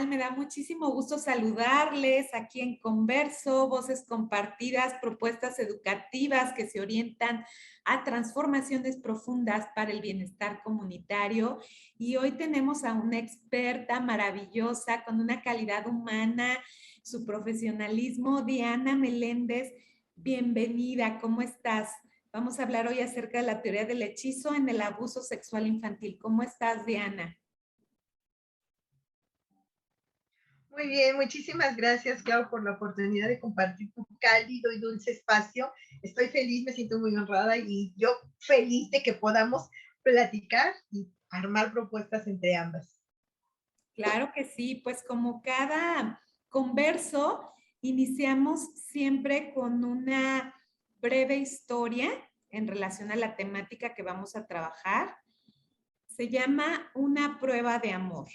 están? Me da muchísimo gusto saludarles aquí en Converso, voces compartidas, propuestas educativas que se orientan a transformaciones profundas para el bienestar comunitario. Y hoy tenemos a una experta maravillosa con una calidad humana, su profesionalismo, Diana Meléndez. Bienvenida, ¿cómo estás? Vamos a hablar hoy acerca de la teoría del hechizo en el abuso sexual infantil. ¿Cómo estás, Diana? Muy bien, muchísimas gracias, Clau, por la oportunidad de compartir tu cálido y dulce espacio. Estoy feliz, me siento muy honrada y yo feliz de que podamos platicar y armar propuestas entre ambas. Claro que sí, pues como cada converso, iniciamos siempre con una breve historia en relación a la temática que vamos a trabajar. Se llama Una prueba de amor.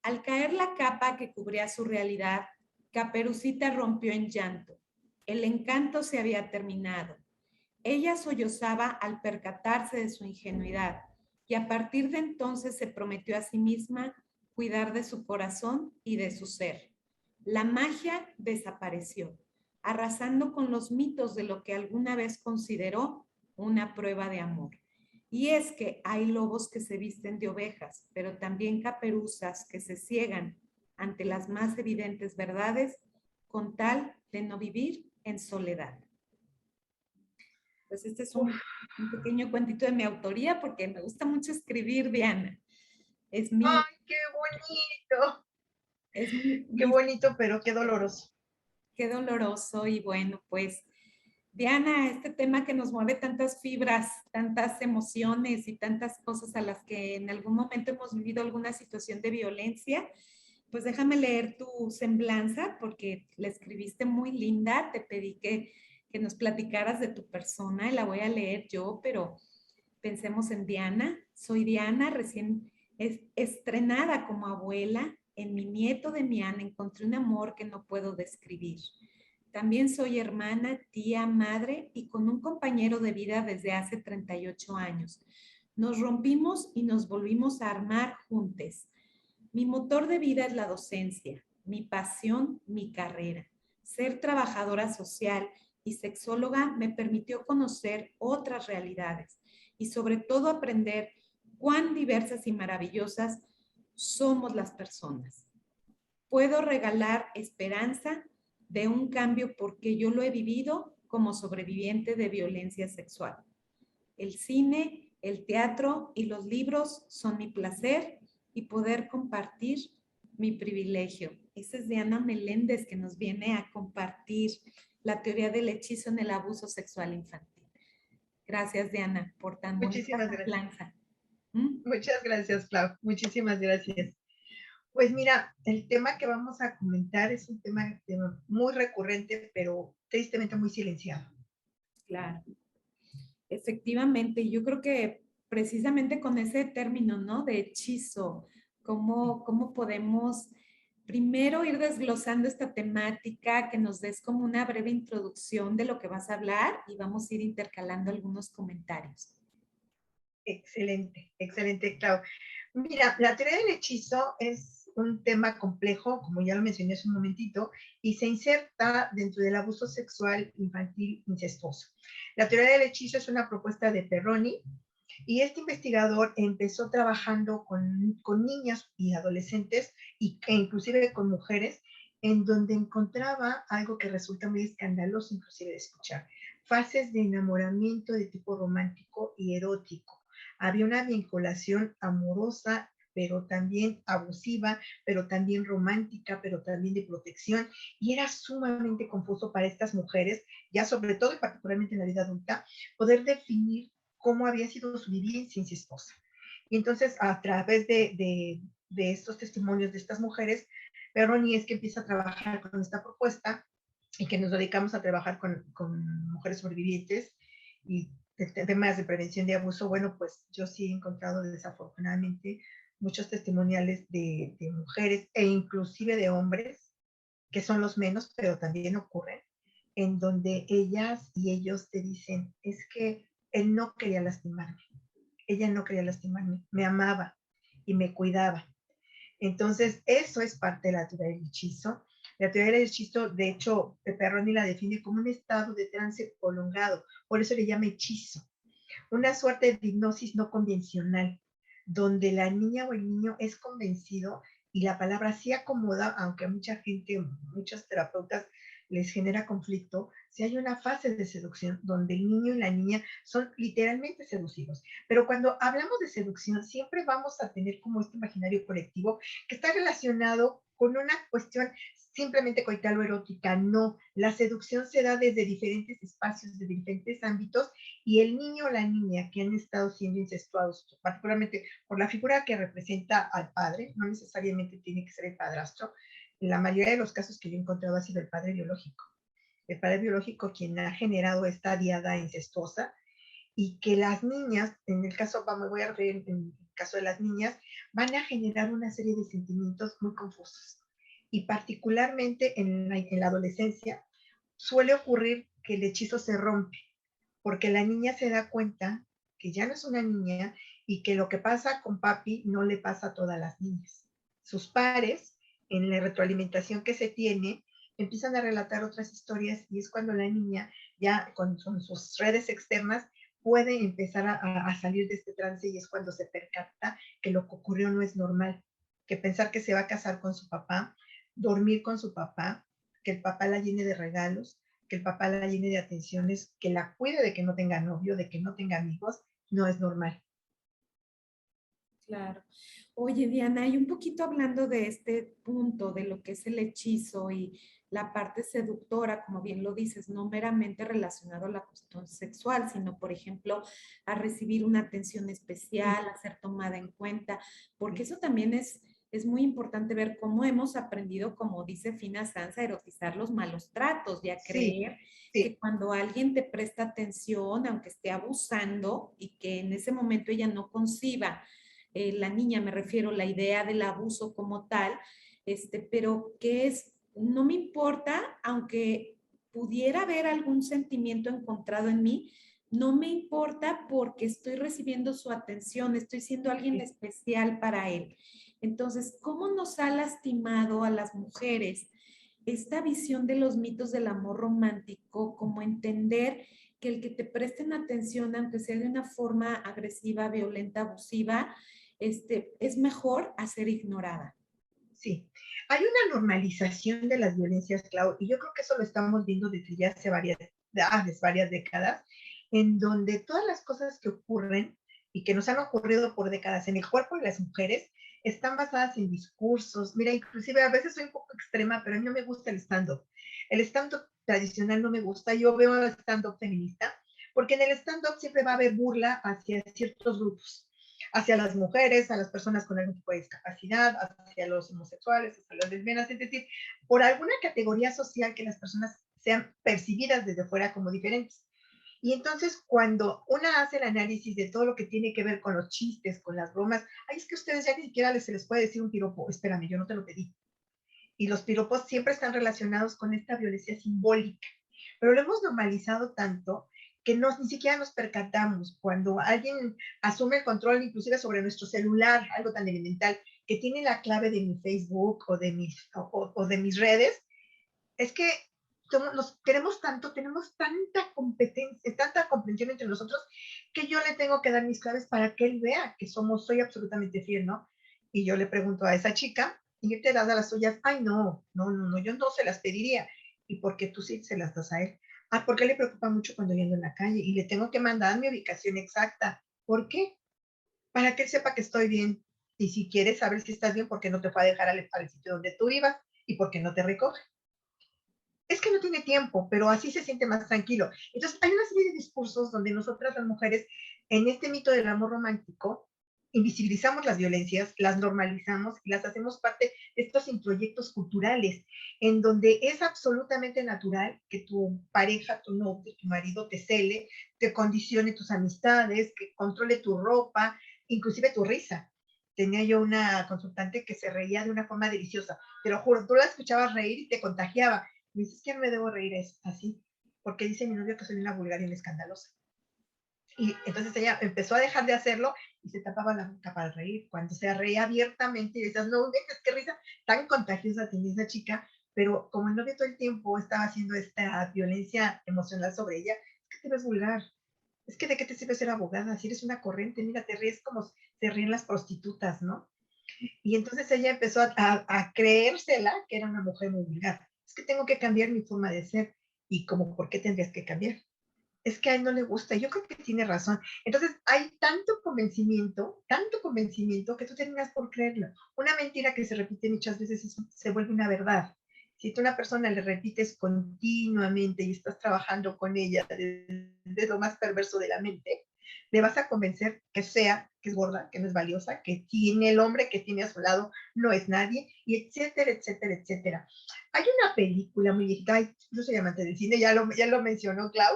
Al caer la capa que cubría su realidad, Caperucita rompió en llanto. El encanto se había terminado. Ella sollozaba al percatarse de su ingenuidad y a partir de entonces se prometió a sí misma cuidar de su corazón y de su ser. La magia desapareció, arrasando con los mitos de lo que alguna vez consideró una prueba de amor. Y es que hay lobos que se visten de ovejas, pero también caperuzas que se ciegan ante las más evidentes verdades con tal de no vivir en soledad. Pues este es un pequeño cuentito de mi autoría porque me gusta mucho escribir, Diana. Es mi, ¡Ay, qué bonito! es Qué bonito, pero qué doloroso. qué doloroso y bueno, pues Diana, este tema que nos mueve tantas fibras, tantas emociones y tantas cosas a las que en algún momento hemos vivido alguna situación de violencia, pues déjame leer tu semblanza porque la escribiste muy linda, te pedí que nos platicaras de tu persona y la voy a leer yo, pero pensemos en Diana. Soy Diana, recién estrenada como abuela. En mi nieto de Miana encontré un amor que no puedo describir. También soy hermana, tía, madre y con un compañero de vida desde hace 38 años. Nos rompimos y nos volvimos a armar juntos. Mi motor de vida es la docencia, mi pasión, mi carrera. Ser trabajadora social y sexóloga me permitió conocer otras realidades y sobre todo aprender cuán diversas y maravillosas somos las personas. Puedo regalar esperanza de un cambio porque yo lo he vivido como sobreviviente de violencia sexual. El cine, el teatro y los libros son mi placer y poder compartir mi privilegio. Esa es Diana Meléndez que nos viene a compartir la teoría del hechizo en el abuso sexual infantil. Gracias, Diana, por tan bonita Muchísimas gracias. semblanza. ¿Mm? Muchas gracias, Clau. Muchísimas gracias. Pues mira, el tema que vamos a comentar es un tema muy recurrente, pero tristemente muy silenciado. Claro, efectivamente, yo creo que precisamente con ese término, ¿no? De hechizo, cómo podemos primero ir desglosando esta temática, que nos des como una breve introducción de lo que vas a hablar y vamos a ir intercalando algunos comentarios. Excelente, excelente, Clau. Mira, la teoría del hechizo es un tema complejo, como ya lo mencioné hace un momentito, y se inserta dentro del abuso sexual infantil incestuoso. La teoría del hechizo es una propuesta de Perroni, y este investigador empezó trabajando con niñas y adolescentes, e inclusive con mujeres, en donde encontraba algo que resulta muy escandaloso inclusive de escuchar, fases de enamoramiento de tipo romántico y erótico. Había una vinculación amorosa, pero también abusiva, pero también romántica, pero también de protección, y era sumamente confuso para estas mujeres, ya sobre todo y particularmente en la vida adulta, poder definir cómo había sido su vivencia incestuosa. Y entonces, a través de estos testimonios de estas mujeres, Perroni es que empieza a trabajar con esta propuesta y que nos dedicamos a trabajar con mujeres sobrevivientes y temas de prevención de abuso. Bueno, pues yo sí he encontrado desafortunadamente muchos testimoniales de mujeres e inclusive de hombres, que son los menos, pero también ocurren, en donde ellas y ellos te dicen, es que él no quería lastimarme, ella no quería lastimarme, me amaba y me cuidaba. Entonces, eso es parte de la teoría del hechizo. La teoría del hechizo, de hecho, Perroni la define como un estado de trance prolongado, por eso le llama hechizo, una suerte de hipnosis no convencional, donde la niña o el niño es convencido y la palabra sí acomoda, aunque a mucha gente, muchos terapeutas les genera conflicto, si hay una fase de seducción donde el niño y la niña son literalmente seducidos. Pero cuando hablamos de seducción, siempre vamos a tener como este imaginario colectivo que está relacionado con una cuestión simplemente coital o erótica. No, la seducción se da desde diferentes espacios, de diferentes ámbitos, y el niño o la niña que han estado siendo incestuados, particularmente por la figura que representa al padre, no necesariamente tiene que ser el padrastro, en la mayoría de los casos que yo he encontrado ha sido el padre biológico. El padre biológico quien ha generado esta diada incestuosa, y que las niñas, en el caso, me voy a referir en el caso de las niñas, van a generar una serie de sentimientos muy confusos. Y particularmente en la adolescencia suele ocurrir que el hechizo se rompe, porque la niña se da cuenta que ya no es una niña y que lo que pasa con papi no le pasa a todas las niñas. Sus pares, en la retroalimentación que se tiene, empiezan a relatar otras historias y es cuando la niña, ya con sus redes externas, puede empezar a salir de este trance y es cuando se percata que lo que ocurrió no es normal, que pensar que se va a casar con su papá, dormir con su papá, que el papá la llene de regalos, que el papá la llene de atenciones, que la cuide de que no tenga novio, de que no tenga amigos, no es normal. Claro. Oye, Diana, y un poquito hablando de este punto, de lo que es el hechizo y la parte seductora, como bien lo dices, no meramente relacionado a la cuestión sexual, sino, por ejemplo, a recibir una atención especial, a ser tomada en cuenta, porque eso también es muy importante ver cómo hemos aprendido, como dice Fina Sanz, a erotizar los malos tratos y a Sí, creer que sí, cuando alguien te presta atención, aunque esté abusando y que en ese momento ella no conciba la niña, me refiero, la idea del abuso como tal, pero que es, no me importa, aunque pudiera haber algún sentimiento encontrado en mí, no me importa porque estoy recibiendo su atención, estoy siendo alguien sí. especial para él. Entonces, ¿cómo nos ha lastimado a las mujeres esta visión de los mitos del amor romántico, como entender que el que te presten atención, aunque sea de una forma agresiva, violenta, abusiva, es mejor a ser ignorada? Sí, hay una normalización de las violencias, Clau, y yo creo que eso lo estamos viendo desde ya hace varias décadas, en donde todas las cosas que ocurren y que nos han ocurrido por décadas en el cuerpo de las mujeres están basadas en discursos. Mira, inclusive a veces soy un poco extrema, pero a mí no me gusta el stand-up. El stand-up tradicional no me gusta, yo veo el stand-up feminista, porque en el stand-up siempre va a haber burla hacia ciertos grupos, hacia las mujeres, a las personas con algún tipo de discapacidad, hacia los homosexuales, hacia las lesbianas, es decir, por alguna categoría social que las personas sean percibidas desde fuera como diferentes. Y entonces cuando una hace el análisis de todo lo que tiene que ver con los chistes, con las bromas, ay, es que a ustedes ya ni siquiera se les puede decir un piropo, espérame, yo no te lo pedí. Y los piropos siempre están relacionados con esta violencia simbólica, pero lo hemos normalizado tanto que ni siquiera nos percatamos cuando alguien asume el control inclusive sobre nuestro celular, algo tan elemental, que tiene la clave de mi Facebook o de mis redes, es que nos queremos tanto, tenemos tanta competencia, tanta comprensión entre nosotros, que yo le tengo que dar mis claves para que él vea que soy absolutamente fiel, ¿no? Y yo le pregunto a esa chica, y él te das a las suyas, ay, no, yo no se las pediría. ¿Y por qué tú sí se las das a él? Ah, porque le preocupa mucho cuando yo ando en la calle y le tengo que mandar mi ubicación exacta. ¿Por qué? Para que él sepa que estoy bien. Y si quieres saber si estás bien, ¿por qué no te fue a dejar al sitio donde tú ibas? ¿Y por qué no te recoge? Es que no tiene tiempo, pero así se siente más tranquilo. Entonces, hay una serie de discursos donde nosotras las mujeres, en este mito del amor romántico, invisibilizamos las violencias, las normalizamos y las hacemos parte de estos introyectos culturales, en donde es absolutamente natural que tu pareja, tu novio, tu marido te cele, te condicione tus amistades, que controle tu ropa, inclusive tu risa. Tenía yo una consultante que se reía de una forma deliciosa. Te lo juro, tú la escuchabas reír y te contagiaba. Me dices que no me debo reír así, porque dice mi novio que soy una vulgar y una escandalosa. Y entonces ella empezó a dejar de hacerlo y se tapaba la boca para reír. Cuando se reía abiertamente y decías, no, dejes qué risa tan contagiosa tenía esa chica, pero como el novio todo el tiempo estaba haciendo esta violencia emocional sobre ella, es que te ves vulgar. Es que de qué te sirve ser abogada si eres una corriente, mira, te ríes como se ríen las prostitutas, ¿no? Y entonces ella empezó a creérsela que era una mujer muy vulgar. Es que tengo que cambiar mi forma de ser. Y como, ¿por qué tendrías que cambiar? Es que a él no le gusta. Yo creo que tiene razón. Entonces hay tanto convencimiento que tú terminas por creerlo. Una mentira que se repite muchas veces se vuelve una verdad. Si tú a una persona le repites continuamente y estás trabajando con ella desde lo más perverso de la mente, le vas a convencer que es gorda, que no es valiosa, que tiene el hombre que tiene a su lado no es nadie, y etcétera, etcétera, etcétera. Hay una película muy viejita, yo soy amante del cine, ya lo mencionó Clau,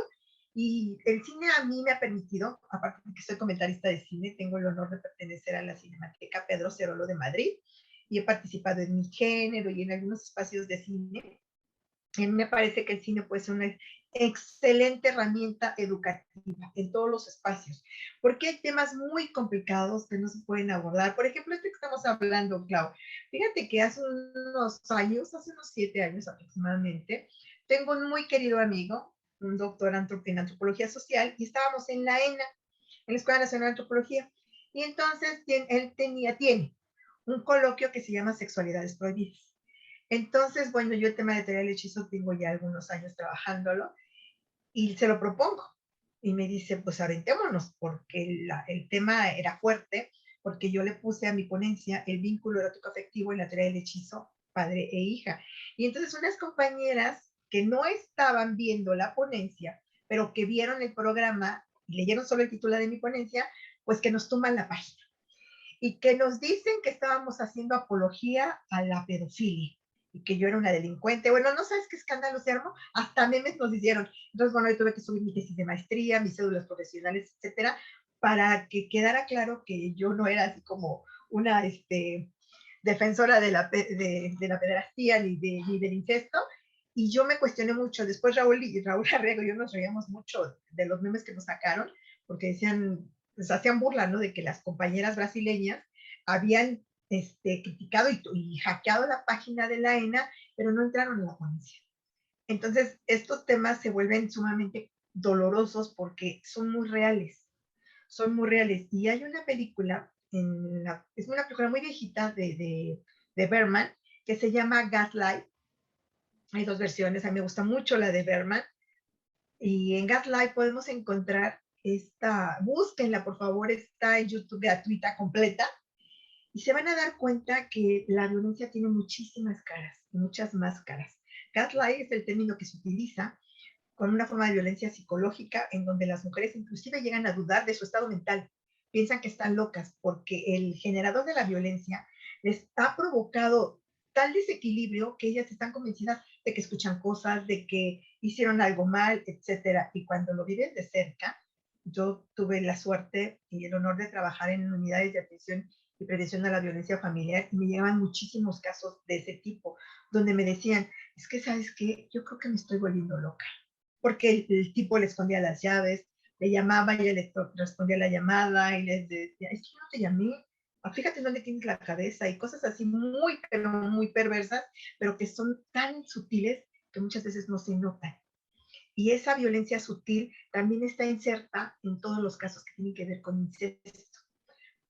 y el cine a mí me ha permitido, aparte de que soy comentarista de cine, tengo el honor de pertenecer a la Cinemateca Pedro Cerolo de Madrid y he participado en mi género y en algunos espacios de cine. A mí me parece que el cine puede ser una excelente herramienta educativa en todos los espacios, porque hay temas muy complicados que no se pueden abordar. Por ejemplo, este que estamos hablando, Clau. Fíjate que hace hace unos 7 años aproximadamente, tengo un muy querido amigo, un doctor en antropología social, y estábamos en la ENA, en la Escuela Nacional de Antropología, y entonces él tiene un coloquio que se llama Sexualidades Prohibidas. Entonces, bueno, yo el tema de teoría del hechizo tengo ya algunos años trabajándolo y se lo propongo. Y me dice, pues aventémonos, porque el tema era fuerte, porque yo le puse a mi ponencia el vínculo erótico afectivo en la teoría del hechizo, padre e hija. Y entonces unas compañeras que no estaban viendo la ponencia, pero que vieron el programa y leyeron solo el titular de mi ponencia, pues que nos toman la página y que nos dicen que estábamos haciendo apología a la pedofilia y que yo era una delincuente. Bueno, no sabes qué escándalo se armó, hasta memes nos hicieron. Entonces, bueno, yo tuve que subir mi tesis de maestría, mis cédulas profesionales, etcétera, para que quedara claro que yo no era así como una defensora de la pederastía ni del incesto. Y yo me cuestioné mucho. Después Raúl Arriago y yo nos reíamos mucho de los memes que nos sacaron, porque decían, pues hacían burla, ¿no? De que las compañeras brasileñas habían criticado y hackeado la página de la ENA, pero no entraron en la ponencia. Entonces, estos temas se vuelven sumamente dolorosos porque son muy reales, son muy reales. Y hay una película, es una película muy viejita de Berman, que se llama Gaslight. Hay dos versiones, a mí me gusta mucho la de Berman. Y en Gaslight podemos encontrar búsquenla por favor, está en YouTube gratuita, completa, y se van a dar cuenta que la violencia tiene muchísimas caras, muchas máscaras. Gaslight es el término que se utiliza con una forma de violencia psicológica en donde las mujeres inclusive llegan a dudar de su estado mental, piensan que están locas porque el generador de la violencia les ha provocado tal desequilibrio que ellas están convencidas de que escuchan cosas, de que hicieron algo mal, etcétera. Y cuando lo viven de cerca, yo tuve la suerte y el honor de trabajar en unidades de atención y prevención a la violencia familiar y me llegaban muchísimos casos de ese tipo, donde me decían, es que, ¿sabes qué? Yo creo que me estoy volviendo loca porque el tipo le escondía las llaves, le llamaba y él le respondía la llamada y les decía, es que yo no te llamé, fíjate dónde tienes la cabeza y cosas así muy, pero muy perversas, pero que son tan sutiles que muchas veces no se notan. Y esa violencia sutil también está inserta en todos los casos que tienen que ver con incesto,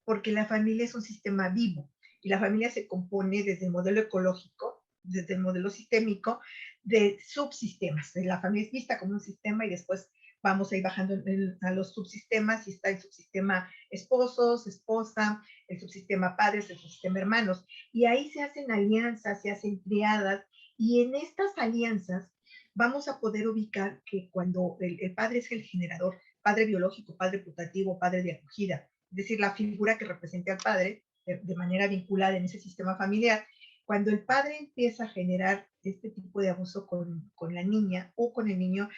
porque la familia es un sistema vivo y la familia se compone desde el modelo ecológico, desde el modelo sistémico, de subsistemas. La familia es vista como un sistema y después vamos a ir bajando a los subsistemas y está el subsistema esposos, esposa, el subsistema padres, el subsistema hermanos. Y ahí se hacen alianzas, se hacen triadas y en estas alianzas vamos a poder ubicar que cuando el padre es el generador, padre biológico, padre putativo, padre de acogida, es decir, la figura que represente al padre de manera vinculada en ese sistema familiar, cuando el padre empieza a generar este tipo de abuso con la niña o con el niño,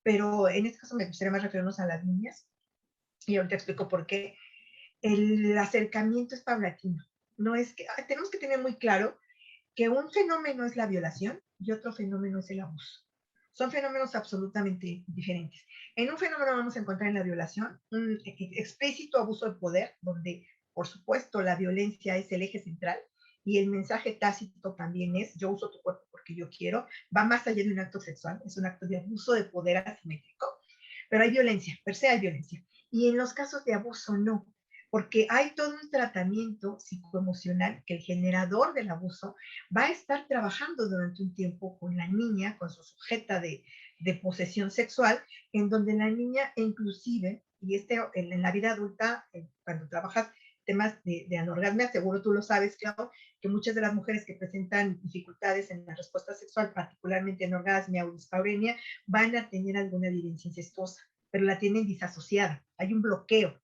pero en este caso me gustaría más referirnos a las niñas, y ahorita explico por qué, el acercamiento es paulatino. No es que, tenemos que tener muy claro que un fenómeno es la violación y otro fenómeno es el abuso. Son fenómenos absolutamente diferentes. En un fenómeno vamos a encontrar en la violación un explícito abuso de poder, donde, por supuesto, la violencia es el eje central y el mensaje tácito también es: yo uso tu cuerpo porque yo quiero. Va más allá de un acto sexual, es un acto de abuso de poder asimétrico, pero hay violencia, per se hay violencia. Y en los casos de abuso no, porque hay todo un tratamiento psicoemocional que el generador del abuso va a estar trabajando durante un tiempo con la niña, con su sujeta de posesión sexual, en donde la niña inclusive, y en la vida adulta, cuando trabajas temas de anorgasmia, seguro tú lo sabes, Clau, que muchas de las mujeres que presentan dificultades en la respuesta sexual, particularmente anorgasmia o dispareunia, van a tener alguna vivencia incestuosa, pero la tienen disasociada, hay un bloqueo.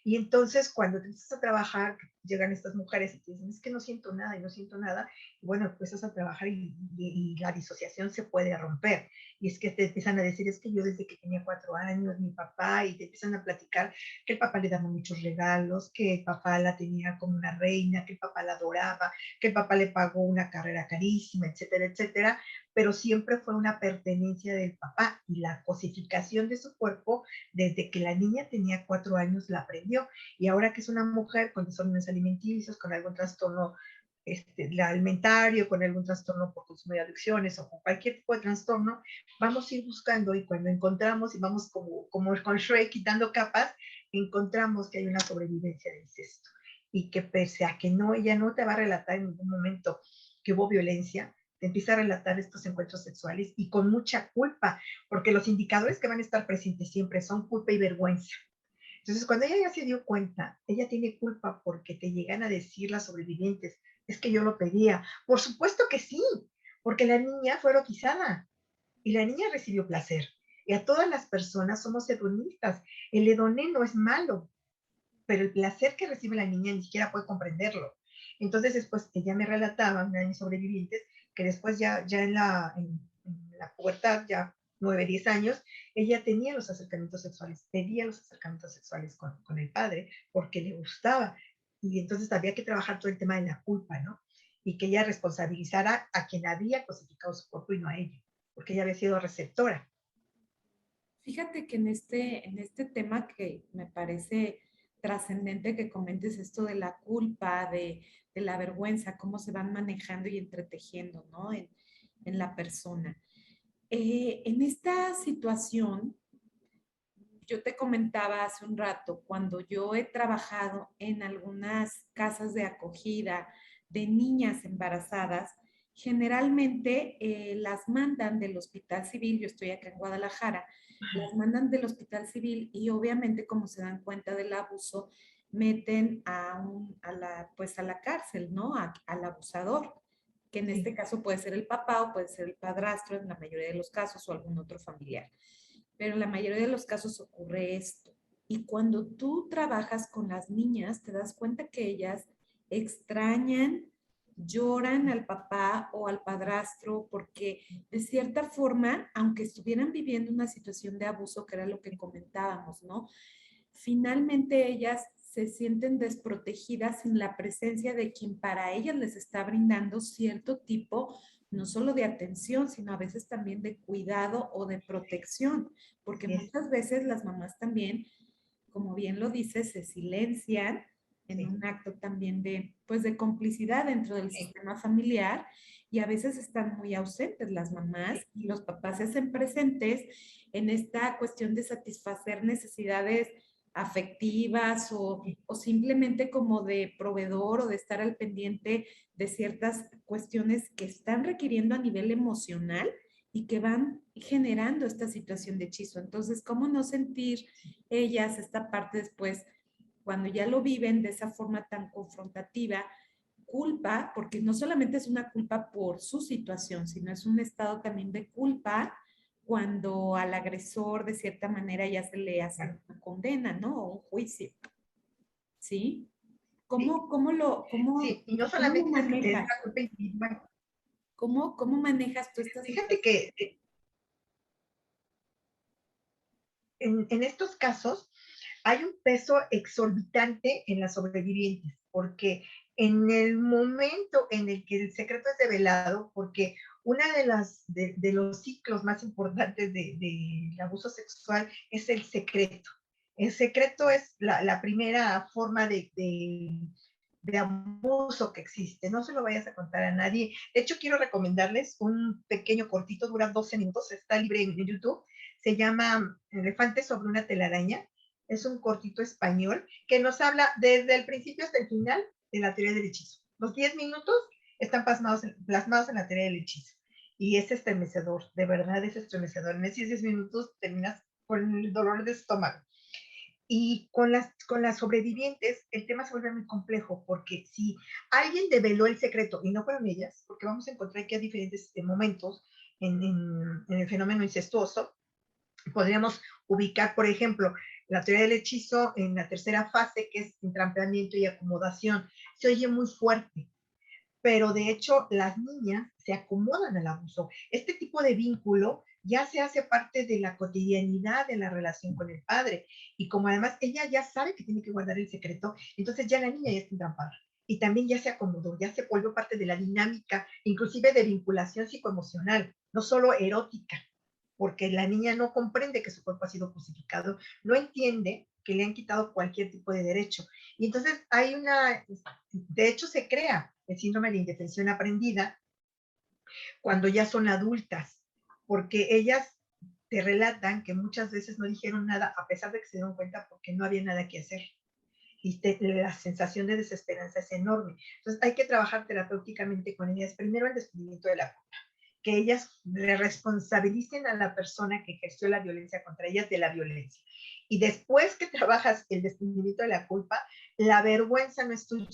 Y entonces cuando te empiezas a trabajar, llegan estas mujeres y te dicen: es que no siento nada y no siento nada. Y bueno, empiezas a trabajar y la disociación se puede romper. Y es que te empiezan a decir: es que yo desde que tenía 4 años, mi papá, y te empiezan a platicar que el papá le daba muchos regalos, que el papá la tenía como una reina, que el papá la adoraba, que el papá le pagó una carrera carísima, etcétera, etcétera. Pero siempre fue una pertenencia del papá y la cosificación de su cuerpo desde que la niña tenía 4 años la aprendió. Y ahora que es una mujer con desórdenes alimenticios, con algún trastorno alimentario, con algún trastorno por consumo de adicciones o con cualquier tipo de trastorno, vamos a ir buscando, y cuando encontramos y vamos como con Shrek quitando capas, encontramos que hay una sobrevivencia de incesto. Y que pese a que no, ella no te va a relatar en ningún momento que hubo violencia, te empieza a relatar estos encuentros sexuales y con mucha culpa, porque los indicadores que van a estar presentes siempre son culpa y vergüenza. Entonces, cuando ella ya se dio cuenta, ella tiene culpa porque te llegan a decir las sobrevivientes: es que yo lo pedía. Por supuesto que sí, porque la niña fue erotizada y la niña recibió placer. Y a todas las personas somos hedonistas. El hedoné no es malo, pero el placer que recibe la niña ni siquiera puede comprenderlo. Entonces, después ella me relataba, una de mis sobrevivientes, que después ya en la pubertad, ya 9, 10 años, ella tenía los acercamientos sexuales, pedía los acercamientos sexuales con el padre porque le gustaba. Y entonces había que trabajar todo el tema de la culpa, ¿no? Y que ella responsabilizara a quien había cosificado su cuerpo y no a ella, porque ella había sido receptora. Fíjate que en este tema que me parece trascendente que comentes esto de la culpa, de la vergüenza, cómo se van manejando y entretejiendo, ¿no? En la persona. En esta situación, yo te comentaba hace un rato, cuando yo he trabajado en algunas casas de acogida de niñas embarazadas, generalmente las mandan del Hospital Civil, yo estoy acá en Guadalajara, las mandan del Hospital Civil y obviamente como se dan cuenta del abuso, meten pues a la cárcel, ¿no? Al abusador, que en este Sí, caso puede ser el papá o puede ser el padrastro en la mayoría de los casos o algún otro familiar, pero en la mayoría de los casos ocurre esto. Y cuando tú trabajas con las niñas, te das cuenta que ellas extrañan, lloran al papá o al padrastro porque de cierta forma, aunque estuvieran viviendo una situación de abuso, que era lo que comentábamos, ¿no? Finalmente ellas se sienten desprotegidas sin la presencia de quien para ellas les está brindando cierto tipo, no solo de atención, sino a veces también de cuidado o de protección, porque así es. muchas veces las mamás también, como bien lo dice, se silencian en Sí, un acto también de, pues, de complicidad dentro del sí, sistema familiar y a veces están muy ausentes las sí, mamás y los papás se hacen presentes en esta cuestión de satisfacer necesidades afectivas sí. o simplemente como de proveedor o de estar al pendiente de ciertas cuestiones que están requiriendo a nivel emocional y que van generando esta situación de hechizo. Entonces, ¿cómo no sentir ellas esta parte después, cuando ya lo viven de esa forma tan confrontativa? Culpa, porque no solamente es una culpa por su situación, sino es un estado también de culpa cuando al agresor de cierta manera ya se le hace Claro. una condena, ¿no? O un juicio, ¿sí? Sí, ¿Cómo sí, y no lo solamente es manejas? la culpa individual. ¿Cómo manejas tú esta Fíjate situación? que en estos casos hay un peso exorbitante en las sobrevivientes, porque en el momento en el que el secreto es develado, porque Una de los ciclos más importantes del abuso sexual es el secreto. El secreto es la primera forma de abuso que existe. No se lo vayas a contar a nadie. De hecho, quiero recomendarles un pequeño cortito, dura 12 minutos, está libre en YouTube. Se llama Elefante sobre una telaraña. Es un cortito español que nos habla desde el principio hasta el final de la teoría del hechizo. Los 10 minutos están plasmados en la teoría del hechizo. Y es estremecedor, de verdad es estremecedor. En esos 10 minutos terminas con el dolor de estómago. Y con las sobrevivientes, el tema se vuelve muy complejo, porque si alguien develó el secreto y no fueron ellas, porque vamos a encontrar que hay diferentes momentos en el fenómeno incestuoso, podríamos ubicar, por ejemplo, la teoría del hechizo en la tercera fase, que es entrampeamiento y acomodación. Se oye muy fuerte, pero de hecho las niñas se acomodan al abuso. Este tipo de vínculo ya se hace parte de la cotidianidad de la relación con el padre. Y como además ella ya sabe que tiene que guardar el secreto, entonces ya la niña ya está entrampada. Y también ya se acomodó, ya se volvió parte de la dinámica, inclusive de vinculación psicoemocional, no solo erótica, porque la niña no comprende que su cuerpo ha sido cosificado, no entiende que le han quitado cualquier tipo de derecho. Y entonces hay de hecho se crea el síndrome de indefensión aprendida cuando ya son adultas, porque ellas te relatan que muchas veces no dijeron nada a pesar de que se dieron cuenta porque no había nada que hacer. Y la sensación de desesperanza es enorme. Entonces hay que trabajar terapéuticamente con ellas. Primero el descubrimiento de la culpa, que ellas le responsabilicen a la persona que ejerció la violencia contra ellas de la violencia. Y después que trabajas el descubrimiento de la culpa, la vergüenza no es tuya,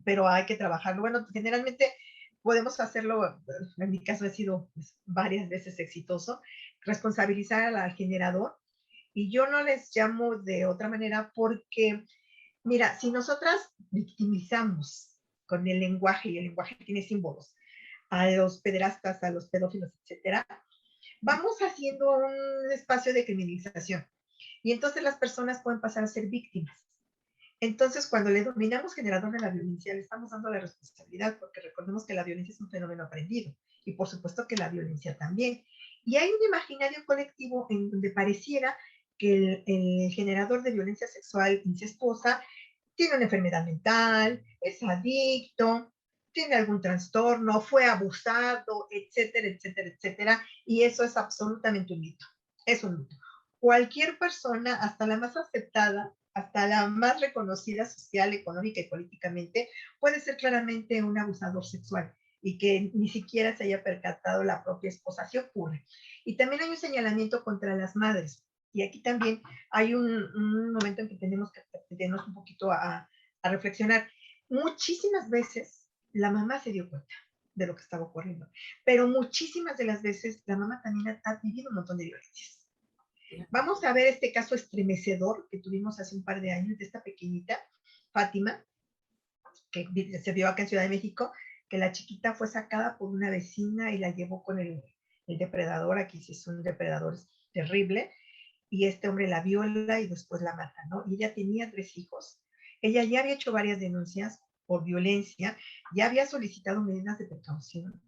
pero hay que trabajarlo. Bueno, generalmente podemos hacerlo, en mi caso he sido pues, varias veces exitoso, responsabilizar al generador, y yo no les llamo de otra manera porque, mira, si nosotras victimizamos con el lenguaje, y el lenguaje tiene símbolos, a los pederastas, a los pedófilos, etcétera, vamos haciendo un espacio de criminalización. Y entonces las personas pueden pasar a ser víctimas. Entonces, cuando le dominamos generador de la violencia, le estamos dando la responsabilidad, porque recordemos que la violencia es un fenómeno aprendido, y por supuesto que la violencia también. Y hay un imaginario colectivo en donde pareciera que el generador de violencia sexual incestuosa tiene una enfermedad mental, es adicto, tiene algún trastorno, fue abusado, etcétera, etcétera, etcétera. Y eso es absolutamente un mito. Es un mito. Cualquier persona, hasta la más aceptada, hasta la más reconocida social, económica y políticamente, puede ser claramente un abusador sexual y que ni siquiera se haya percatado la propia esposa. Así ocurre. Y también hay un señalamiento contra las madres. Y aquí también hay un momento en que tenemos que detenernos un poquito a reflexionar. Muchísimas veces la mamá se dio cuenta de lo que estaba ocurriendo, pero muchísimas de las veces la mamá también ha vivido un montón de violencias. Vamos a ver este caso estremecedor que tuvimos hace un par de años de esta pequeñita, Fátima, que se vio acá en Ciudad de México, que la chiquita fue sacada por una vecina y la llevó con el depredador. Aquí sí es un depredador terrible, y este hombre la viola y después la mata, ¿no? Y ella tenía 3 hijos. Ella ya había hecho varias denuncias por violencia, ya había solicitado medidas de precaución,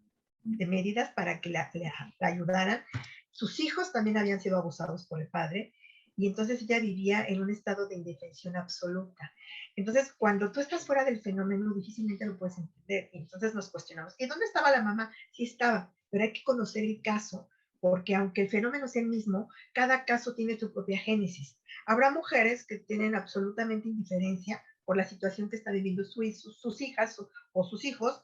de medidas para que la ayudaran. Sus hijos también habían sido abusados por el padre, y entonces ella vivía en un estado de indefensión absoluta. Entonces, cuando tú estás fuera del fenómeno, difícilmente lo puedes entender. Y entonces nos cuestionamos, ¿y dónde estaba la mamá? Sí estaba, pero hay que conocer el caso, porque aunque el fenómeno sea el mismo, cada caso tiene su propia génesis. Habrá mujeres que tienen absolutamente indiferencia por la situación que está viviendo sus hijas o sus hijos,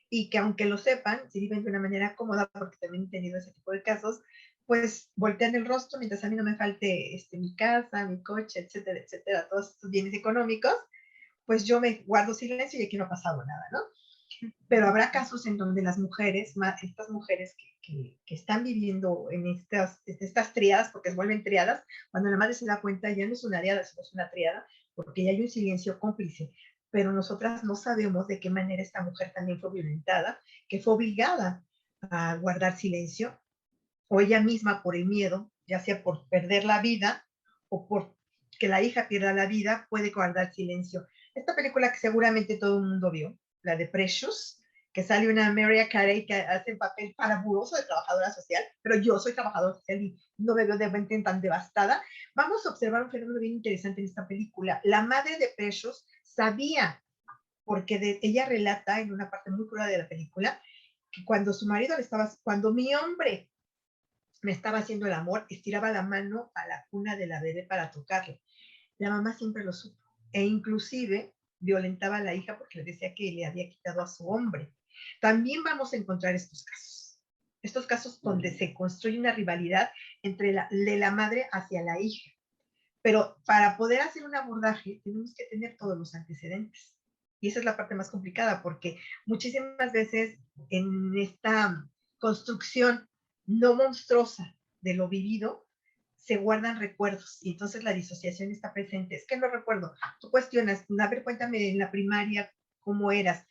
y que aunque lo sepan, si viven de una manera cómoda, porque también he tenido ese tipo de casos, pues voltean el rostro mientras a mí no me falte mi casa, mi coche, etcétera, etcétera, todos estos bienes económicos, pues yo me guardo silencio y aquí no ha pasado nada, ¿no? Pero habrá casos en donde las mujeres, estas mujeres que están viviendo en estas triadas, porque se vuelven triadas, cuando la madre se da cuenta ya no es una triada, sino es una triada, porque ya hay un silencio cómplice. Pero nosotras no sabemos de qué manera esta mujer también fue violentada, que fue obligada a guardar silencio, o ella misma por el miedo, ya sea por perder la vida o por que la hija pierda la vida, puede guardar silencio. Esta película que seguramente todo el mundo vio, la de Precious, que sale una Mariah Carey que hace un papel parabuloso de trabajadora social, pero yo soy trabajadora social y no me veo de repente tan devastada. Vamos a observar un fenómeno bien interesante en esta película. La madre de Precious sabía, porque ella relata en una parte muy cruda de la película, que cuando su marido le estaba, cuando mi hombre me estaba haciendo el amor, estiraba la mano a la cuna de la bebé para tocarle. La mamá siempre lo supo, e inclusive violentaba a la hija porque le decía que le había quitado a su hombre. También vamos a encontrar estos casos donde se construye una rivalidad entre de la madre hacia la hija. Pero para poder hacer un abordaje tenemos que tener todos los antecedentes. Y esa es la parte más complicada, porque muchísimas veces en esta construcción no monstruosa de lo vivido, se guardan recuerdos y entonces la disociación está presente. Es que no recuerdo. Tú cuestionas, a ver, cuéntame en la primaria cómo eras.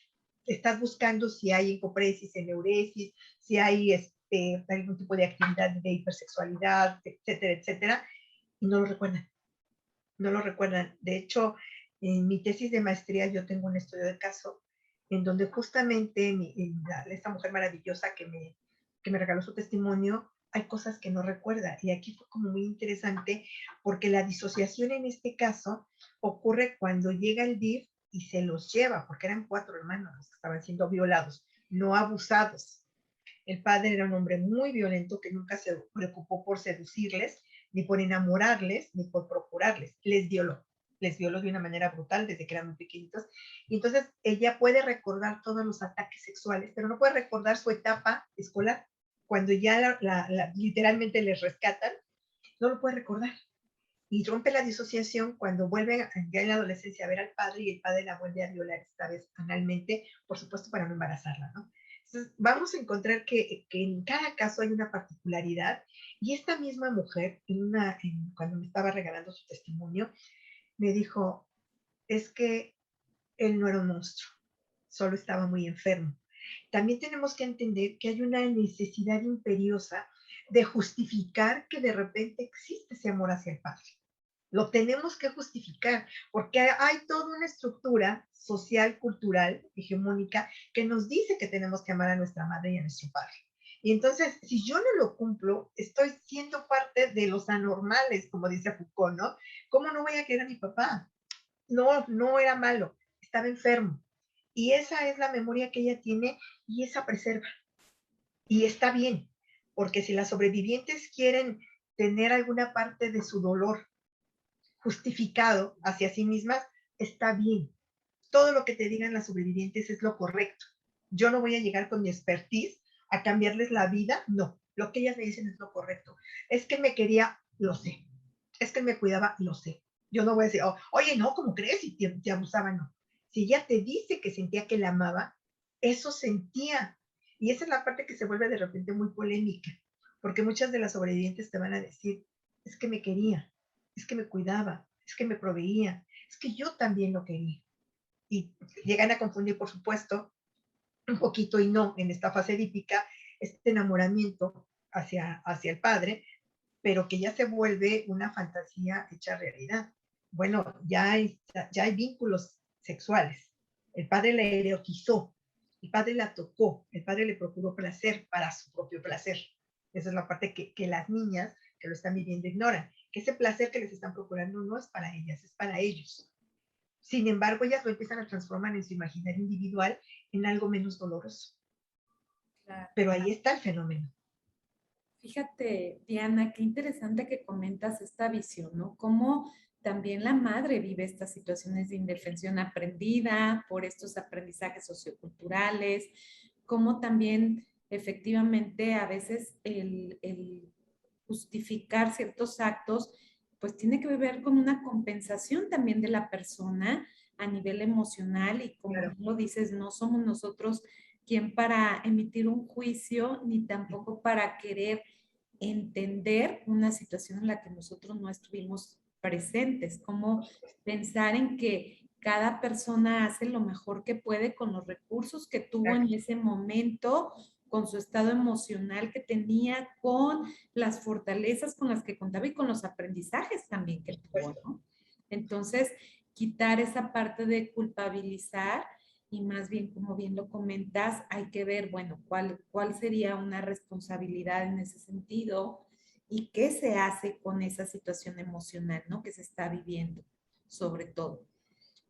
Estás buscando si hay encopresis, eneuresis, si hay algún tipo de actividad de hipersexualidad, etcétera, etcétera, y no lo recuerdan. No lo recuerdan. De hecho, en mi tesis de maestría yo tengo un estudio de caso en donde justamente esta mujer maravillosa que me regaló su testimonio, hay cosas que no recuerda. Y aquí fue como muy interesante porque la disociación en este caso ocurre cuando llega el DIF y se los lleva, porque eran 4 hermanos los que estaban siendo violados, no abusados. El padre era un hombre muy violento que nunca se preocupó por seducirles, ni por enamorarles, ni por procurarles. Les violó de una manera brutal desde que eran muy pequeñitos. Y entonces ella puede recordar todos los ataques sexuales, pero no puede recordar su etapa escolar. Cuando ya literalmente les rescatan, no lo puede recordar. Y rompe la disociación cuando vuelve ya en la adolescencia a ver al padre y el padre la vuelve a violar esta vez analmente, por supuesto para no embarazarla, ¿no? Entonces, vamos a encontrar que en cada caso hay una particularidad y esta misma mujer, cuando me estaba regalando su testimonio, me dijo, es que él no era un monstruo, solo estaba muy enfermo. También tenemos que entender que hay una necesidad imperiosa de justificar que de repente existe ese amor hacia el padre. Lo tenemos que justificar, porque hay toda una estructura social, cultural, hegemónica, que nos dice que tenemos que amar a nuestra madre y a nuestro padre. Y entonces, si yo no lo cumplo, estoy siendo parte de los anormales, como dice Foucault, ¿no? ¿Cómo no voy a querer a mi papá? No, no era malo, estaba enfermo. Y esa es la memoria que ella tiene y esa preserva. Y está bien, porque si las sobrevivientes quieren tener alguna parte de su dolor justificado hacia sí mismas, está bien. Todo lo que te digan las sobrevivientes es lo correcto. Yo no voy a llegar con mi expertise a cambiarles la vida, no. Lo que ellas me dicen es lo correcto. Es que me quería, lo sé. Es que me cuidaba, lo sé. Yo no voy a decir, oh, oye, no, ¿cómo crees? Si te abusaba, no. Si ella te dice que sentía que la amaba, eso sentía. Y esa es la parte que se vuelve de repente muy polémica, porque muchas de las sobrevivientes te van a decir, es que me quería, es que me cuidaba, es que me proveía, es que yo también lo quería. Y llegan a confundir, por supuesto, un poquito y no en esta fase edípica, este enamoramiento hacia el padre, pero que ya se vuelve una fantasía hecha realidad. Bueno, ya hay vínculos sexuales. El padre la erotizó, el padre la tocó, el padre le procuró placer para su propio placer. Esa es la parte que las niñas que lo están viviendo ignoran, que ese placer que les están procurando no es para ellas, es para ellos. Sin embargo, ellas lo empiezan a transformar en su imaginario individual en algo menos doloroso. Claro. Pero ahí está el fenómeno. Fíjate, Diana, qué interesante que comentas esta visión, ¿no? Cómo también la madre vive estas situaciones de indefensión aprendida por estos aprendizajes socioculturales, cómo también efectivamente a veces el justificar ciertos actos, pues tiene que ver con una compensación también de la persona a nivel emocional y como Claro. lo dices, no somos nosotros quien para emitir un juicio ni tampoco para querer entender una situación en la que nosotros no estuvimos presentes, como pensar en que cada persona hace lo mejor que puede con los recursos que tuvo en ese momento, con su estado emocional que tenía, con las fortalezas con las que contaba y con los aprendizajes también que tuvo, ¿no? Entonces, quitar esa parte de culpabilizar y más bien, como bien lo comentas, hay que ver, bueno, cuál sería una responsabilidad en ese sentido y qué se hace con esa situación emocional, ¿no? Que se está viviendo, sobre todo.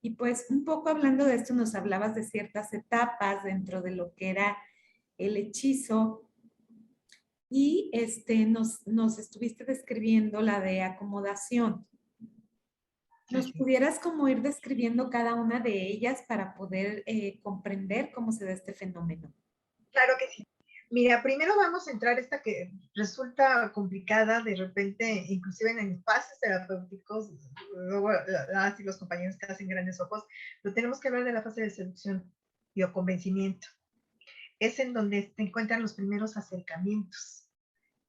Y pues un poco hablando de esto, nos hablabas de ciertas etapas dentro de lo que era el hechizo y nos estuviste describiendo la de acomodación. ¿Nos Así es. pudieras como ir describiendo cada una de ellas para poder comprender cómo se da este fenómeno? Claro que sí. Mira, primero vamos a entrar esta que resulta complicada de repente, inclusive en espacios terapéuticos, luego las y los compañeros que hacen grandes ojos, pero tenemos que hablar de la fase de seducción y o convencimiento. Es en donde se encuentran los primeros acercamientos.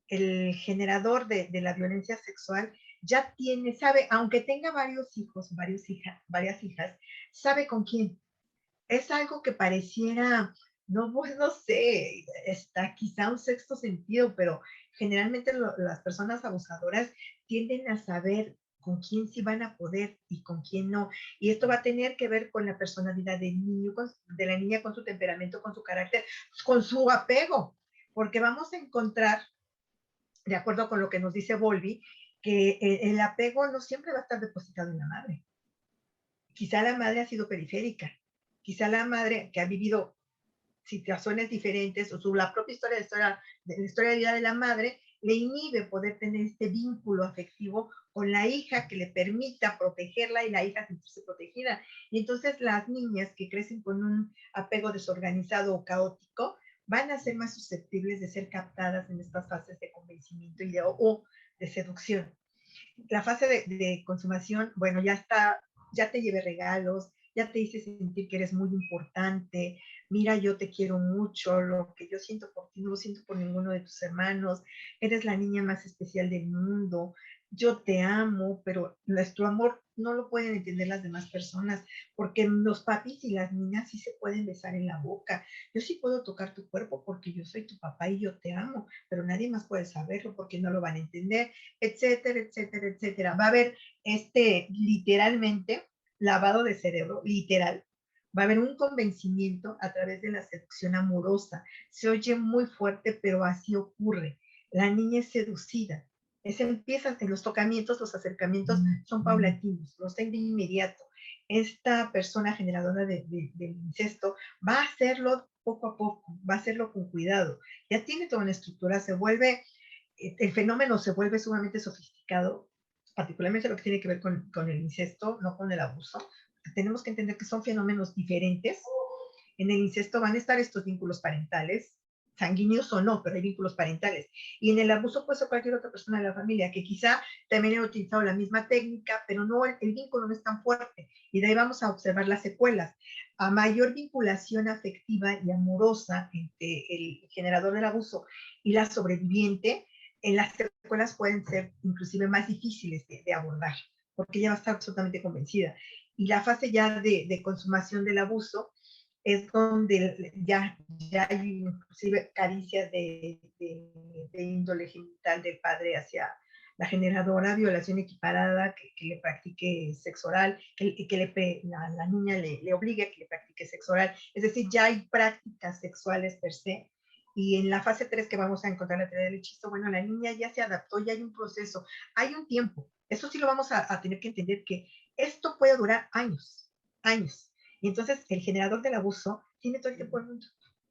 El generador de la violencia sexual ya tiene, sabe, aunque tenga varios hijos, varias hijas, sabe con quién. Es algo que pareciera, no, pues no sé, está quizá un sexto sentido, pero generalmente las personas abusadoras tienden a saber con quién sí van a poder y con quién no. Y esto va a tener que ver con la personalidad del niño, de la niña, con su temperamento, con su carácter, con su apego, porque vamos a encontrar, de acuerdo con lo que nos dice Volvi, que el apego no siempre va a estar depositado en la madre. Quizá la madre ha sido periférica, quizá la madre que ha vivido situaciones diferentes o la propia historia de vida de la madre le inhibe poder tener este vínculo afectivo con la hija que le permita protegerla y la hija sentirse protegida. Y entonces las niñas que crecen con un apego desorganizado o caótico van a ser más susceptibles de ser captadas en estas fases de convencimiento o de seducción. La fase de consumación, bueno, ya está, ya te llevé regalos, ya te hice sentir que eres muy importante, mira, yo te quiero mucho, lo que yo siento por ti no lo siento por ninguno de tus hermanos, eres la niña más especial del mundo, yo te amo, pero nuestro amor no lo pueden entender las demás personas, porque los papis y las niñas sí se pueden besar en la boca, yo sí puedo tocar tu cuerpo porque yo soy tu papá y yo te amo, pero nadie más puede saberlo porque no lo van a entender, etcétera, etcétera, etcétera. Va a haber literalmente lavado de cerebro, literal. Va a haber un convencimiento a través de la seducción amorosa. Se oye muy fuerte, pero así ocurre. La niña es seducida. Empieza en los tocamientos, los acercamientos son paulatinos, no están de inmediato. Esta persona generadora del incesto va a hacerlo poco a poco, va a hacerlo con cuidado. Ya tiene toda una estructura, el fenómeno se vuelve sumamente sofisticado, particularmente lo que tiene que ver con el incesto, no con el abuso. Tenemos que entender que son fenómenos diferentes. En el incesto van a estar estos vínculos parentales, sanguíneos o no, pero hay vínculos parentales. Y en el abuso puede ser cualquier otra persona de la familia que quizá también ha utilizado la misma técnica, pero no, el vínculo no es tan fuerte. Y de ahí vamos a observar las secuelas. A mayor vinculación afectiva y amorosa entre el generador del abuso y la sobreviviente, en las secuelas pueden ser inclusive más difíciles de abordar, porque ella va a estar absolutamente convencida. Y la fase ya de consumación del abuso es donde ya hay inclusive caricias de índole genital del padre hacia la generadora, violación equiparada, que le practique sexo oral, la niña le obligue a que le practique sexo oral. Es decir, ya hay prácticas sexuales per se. Y en la fase 3 que vamos a encontrar la teoría del hechizo, bueno, la niña ya se adaptó, ya hay un proceso, hay un tiempo. Eso sí lo vamos a tener que entender, que esto puede durar años, años. Y entonces el generador del abuso tiene todo el tiempo del mundo,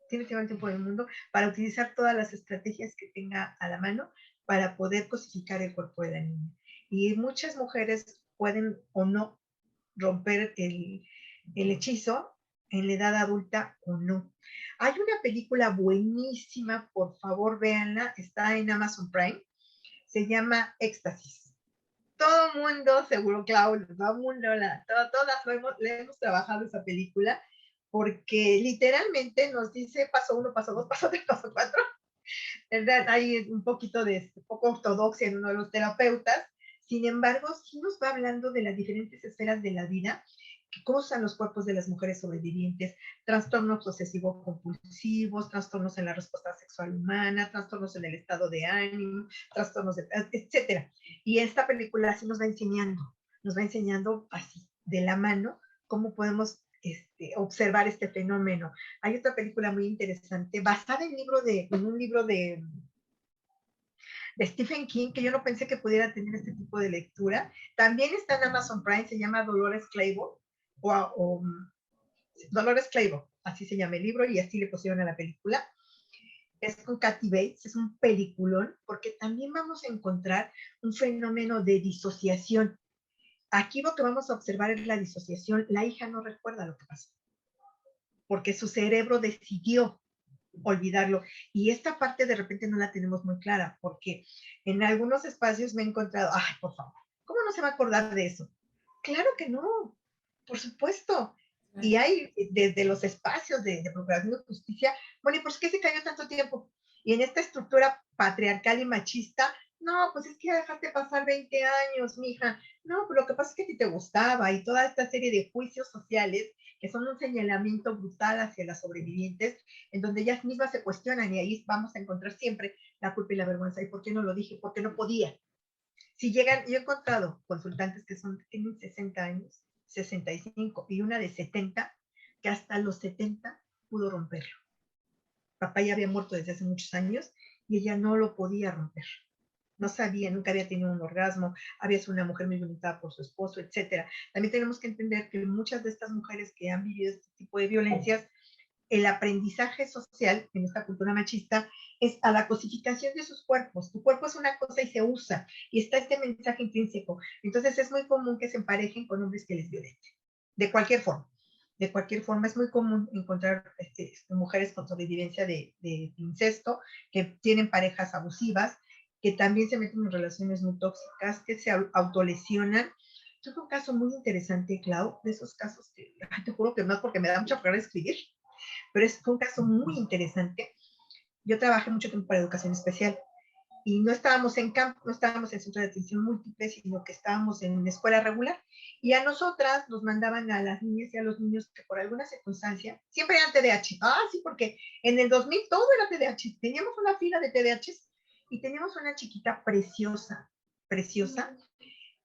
tiene todo el tiempo del mundo para utilizar todas las estrategias que tenga a la mano para poder cosificar el cuerpo de la niña. Y muchas mujeres pueden o no romper el hechizo en la edad adulta o no. Hay una película buenísima, por favor véanla, está en Amazon Prime, se llama Éxtasis. Todo mundo, seguro Clau, todo mundo, todas le hemos trabajado esa película, porque literalmente nos dice paso 1, paso 2, paso 3, paso 4. ¿Verdad? Hay un poquito de poco ortodoxia en uno de los terapeutas. Sin embargo, sí nos va hablando de las diferentes esferas de la vida que cruzan los cuerpos de las mujeres sobrevivientes, trastornos obsesivo-compulsivos, trastornos en la respuesta sexual humana, trastornos en el estado de ánimo, trastornos, etcétera. Y esta película sí nos va enseñando así, de la mano, cómo podemos observar este fenómeno. Hay otra película muy interesante, basada en un libro de Stephen King, que yo no pensé que pudiera tener este tipo de lectura. También está en Amazon Prime, se llama Dolores Claiborne, o Dolores Claiborne, así se llama el libro, y así le pusieron a la película. Es con Kathy Bates, es un peliculón, porque también vamos a encontrar un fenómeno de disociación. Aquí lo que vamos a observar es la disociación. La hija no recuerda lo que pasó, porque su cerebro decidió olvidarlo. Y esta parte de repente no la tenemos muy clara, porque en algunos espacios me he encontrado, ay, por favor, ¿cómo no se va a acordar de eso? Claro que no, por supuesto. Y hay desde los espacios de procuración de justicia, bueno, ¿y por qué se cayó tanto tiempo? Y en esta estructura patriarcal y machista, no, pues es que ya dejaste pasar 20 años, mija. No, pues lo que pasa es que a ti te gustaba, y toda esta serie de juicios sociales que son un señalamiento brutal hacia las sobrevivientes, en donde ellas mismas se cuestionan, y ahí vamos a encontrar siempre la culpa y la vergüenza. ¿Y por qué no lo dije? ¿Por qué no podía? Si llegan, yo he encontrado consultantes que tienen 60 años, 65, y una de 70, que hasta los 70 pudo romperlo. Papá ya había muerto desde hace muchos años y ella no lo podía romper. No sabía, nunca había tenido un orgasmo, había sido una mujer muy limitada por su esposo, etcétera. También tenemos que entender que muchas de estas mujeres que han vivido este tipo de violencias, el aprendizaje social en esta cultura machista es a la cosificación de sus cuerpos. Tu cuerpo es una cosa y se usa, y está este mensaje intrínseco. Entonces es muy común que se emparejen con hombres que les violenten, de cualquier forma. De cualquier forma, es muy común encontrar mujeres con sobrevivencia de incesto, que tienen parejas abusivas, que también se meten en relaciones muy tóxicas, que se autolesionan. Yo tengo un caso muy interesante, Clau, de esos casos que te juro que no es porque me da mucha flojera escribir, pero es un caso muy interesante. Yo trabajé mucho tiempo para educación especial y no estábamos en campo, no estábamos en centro de atención múltiple, sino que estábamos en una escuela regular. Y a nosotras nos mandaban a las niñas y a los niños que por alguna circunstancia, siempre eran TDAH. Ah, sí, porque en el 2000 todo era TDAH. Teníamos una fila de TDAH y teníamos una chiquita preciosa, preciosa,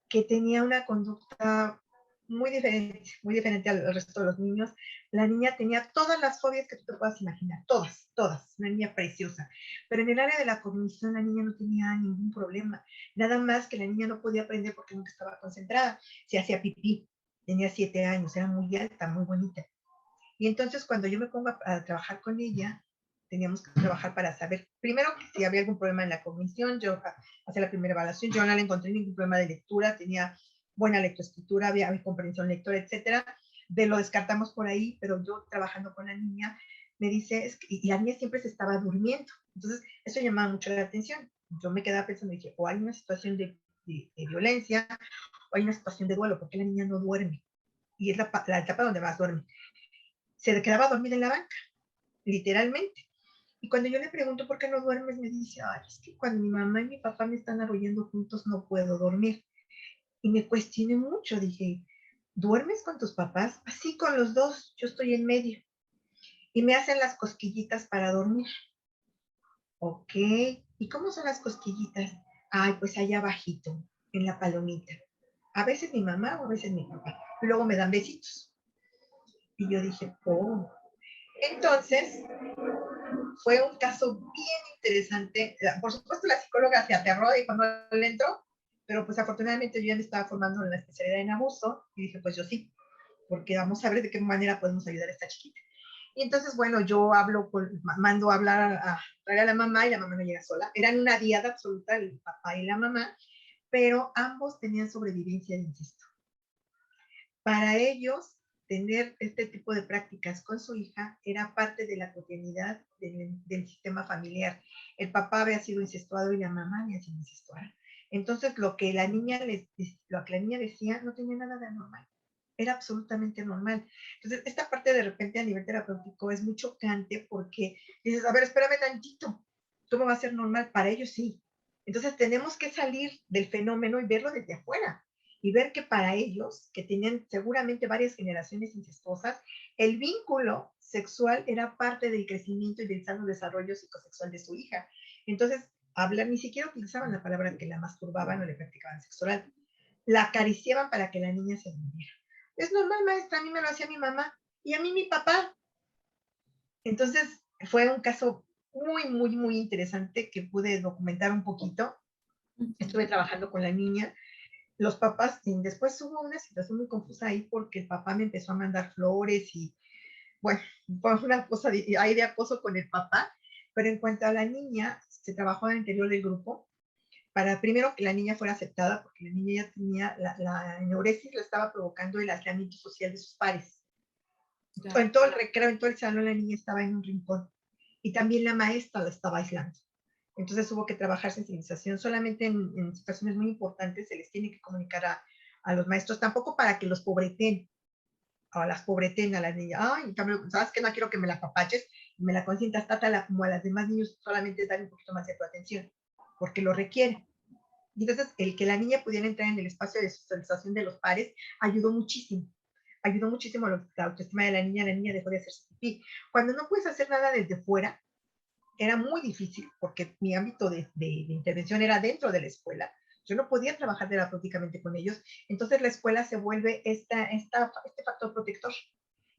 que tenía una conducta muy diferente al resto de los niños. La niña tenía todas las fobias que tú te puedas imaginar, todas, todas, una niña preciosa. Pero en el área de la cognición la niña no tenía ningún problema, nada más que la niña no podía aprender porque nunca estaba concentrada, se hacía pipí, tenía 7 años, era muy alta, muy bonita. Y entonces cuando yo me pongo a trabajar con ella, teníamos que trabajar para saber, primero, si había algún problema en la cognición. Yo hacía la primera evaluación, yo no le encontré ningún problema de lectura, tenía buena lectoescritura, había comprensión lectora, etcétera. De lo descartamos por ahí, pero yo trabajando con la niña, me dice, y la niña siempre se estaba durmiendo. Entonces, eso llamaba mucho la atención. Yo me quedaba pensando, dije, o hay una situación de violencia, o hay una situación de duelo, porque la niña no duerme. Y es la etapa donde más duerme. Se quedaba dormida en la banca, literalmente. Y cuando yo le pregunto por qué no duermes, me dice, ay, es que cuando mi mamá y mi papá me están arrullando juntos no puedo dormir. Y me cuestioné mucho, dije, ¿duermes con tus papás? Así con los dos, yo estoy en medio. Y me hacen las cosquillitas para dormir. Ok, ¿y cómo son las cosquillitas? Ay, pues allá abajito, en la palomita. A veces mi mamá o a veces mi papá. Y luego me dan besitos. Y yo dije, oh. Entonces, fue un caso bien interesante. Por supuesto, la psicóloga se aterró y cuando le entró, pero pues afortunadamente yo ya me estaba formando en la especialidad en abuso y dije, pues yo sí, porque vamos a ver de qué manera podemos ayudar a esta chiquita. Y entonces, bueno, yo mando a hablar traer a la mamá y la mamá no llega sola. Eran una diada absoluta el papá y la mamá, pero ambos tenían sobrevivencia de incesto. Para ellos, tener este tipo de prácticas con su hija era parte de la cotidianidad del sistema familiar. El papá había sido incestuado y la mamá había sido incestuada. Entonces, lo que la niña decía no tenía nada de anormal. Era absolutamente normal. Entonces, esta parte de repente a nivel terapéutico es muy chocante porque dices, a ver, espérame tantito, ¿cómo va a ser normal? Para ellos sí. Entonces, tenemos que salir del fenómeno y verlo desde afuera y ver que para ellos, que tenían seguramente varias generaciones incestuosas, el vínculo sexual era parte del crecimiento y del sano desarrollo psicosexual de su hija. Entonces, ni siquiera utilizaban la palabra que la masturbaban o le practicaban sexo oral. La acariciaban para que la niña se durmiera. Es normal, maestra, a mí me lo hacía mi mamá. y a mí mi papá. Entonces fue un caso muy, muy, muy interesante que pude documentar un poquito. Ujú. Estuve trabajando con la niña. Los papás, y después hubo una situación muy confusa ahí porque el papá me empezó a mandar flores y bueno, fue una cosa de, hay de acoso con el papá, pero en cuanto a la niña, se trabajó al interior del grupo para primero que la niña fuera aceptada, porque la niña ya tenía la enuresis, le estaba provocando el aislamiento social de sus pares. Claro. En todo el recreo, en todo el salón, la niña estaba en un rincón y también la maestra la estaba aislando. Entonces hubo que trabajar sensibilización. Solamente en situaciones muy importantes se les tiene que comunicar a los maestros, tampoco para que los pobreten, a las pobreten a las niñas. Ay, en cambio, ¿sabes qué? No quiero que me la papaches y me la consientas, trátala como a las demás niños, solamente dar un poquito más de tu atención, porque lo requiere. Y entonces, el que la niña pudiera entrar en el espacio de socialización de los pares ayudó muchísimo. Ayudó muchísimo a la autoestima de la niña dejó de hacerse pipí. Cuando no puedes hacer nada desde fuera, era muy difícil porque mi ámbito de intervención era dentro de la escuela. Yo no podía trabajar terapéuticamente con ellos. Entonces la escuela se vuelve este factor protector.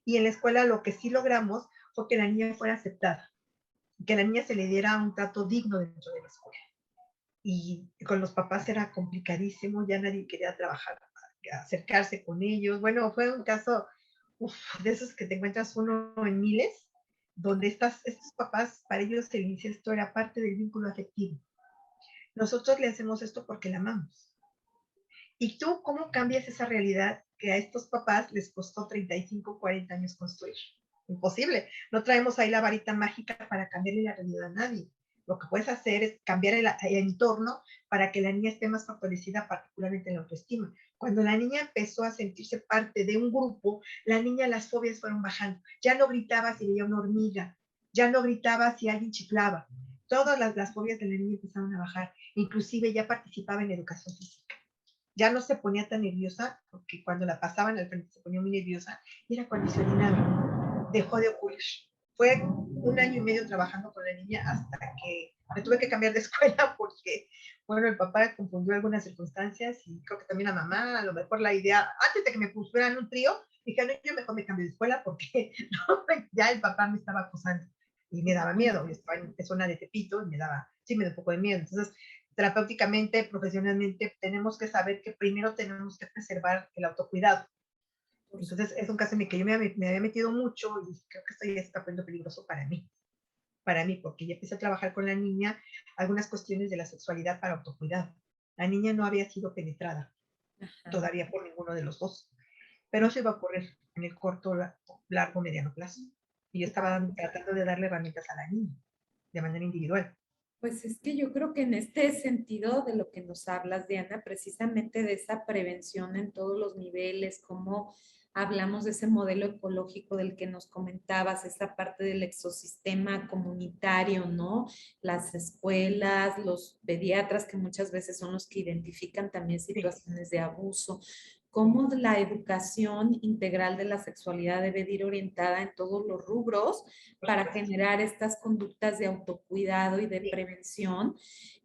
Y en la escuela lo que sí logramos fue que la niña fuera aceptada, que a la niña se le diera un trato digno dentro de la escuela. Y con los papás era complicadísimo, ya nadie quería trabajar, acercarse con ellos. Bueno, fue un caso uf, de esos que te encuentras uno en miles, donde estos papás, para ellos el incesto era parte del vínculo afectivo. Nosotros le hacemos esto porque la amamos. ¿Y tú cómo cambias esa realidad que a estos papás les costó 35, 40 años construir? Imposible. No traemos ahí la varita mágica para cambiarle la realidad a nadie. Lo que puedes hacer es cambiar el entorno para que la niña esté más fortalecida, particularmente en la autoestima. Cuando la niña empezó a sentirse parte de un grupo, la niña las fobias fueron bajando. Ya no gritaba si veía una hormiga, ya no gritaba si alguien chiflaba. Todas las fobias de la niña empezaron a bajar. Inclusive ya participaba en educación física, ya no se ponía tan nerviosa, porque cuando la pasaban al frente se ponía muy nerviosa, y era cuando se orinaba. Dejó de ocurrir. Fue un año y medio trabajando con la niña hasta que me tuve que cambiar de escuela porque, bueno, el papá confundió algunas circunstancias y creo que también la mamá, a lo mejor la idea, antes de que me pusieran un trío, dije, no, yo mejor me cambio de escuela porque no, ya el papá me estaba acosando y me daba miedo. Yo estaba en zona de Tepito y me daba, sí, me da un poco de miedo. Entonces, terapéuticamente, profesionalmente, tenemos que saber que primero tenemos que preservar el autocuidado. Entonces, es un caso en el que yo me había metido mucho y creo que esto ya está poniendo peligroso para mí, porque ya empecé a trabajar con la niña algunas cuestiones de la sexualidad para autocuidado. La niña no había sido penetrada Ajá. todavía por ninguno de los dos, pero eso iba a ocurrir en el corto, largo, mediano plazo. Y yo estaba tratando de darle herramientas a la niña de manera individual. Pues es que yo creo que en este sentido de lo que nos hablas, Diana, precisamente de esa prevención en todos los niveles, como hablamos de ese modelo ecológico del que nos comentabas, esa parte del ecosistema comunitario, ¿no? Las escuelas, los pediatras que muchas veces son los que identifican también Sí, situaciones de abuso, cómo la educación integral de la sexualidad debe de ir orientada en todos los rubros por para supuesto. generar estas conductas de autocuidado y de Sí, prevención,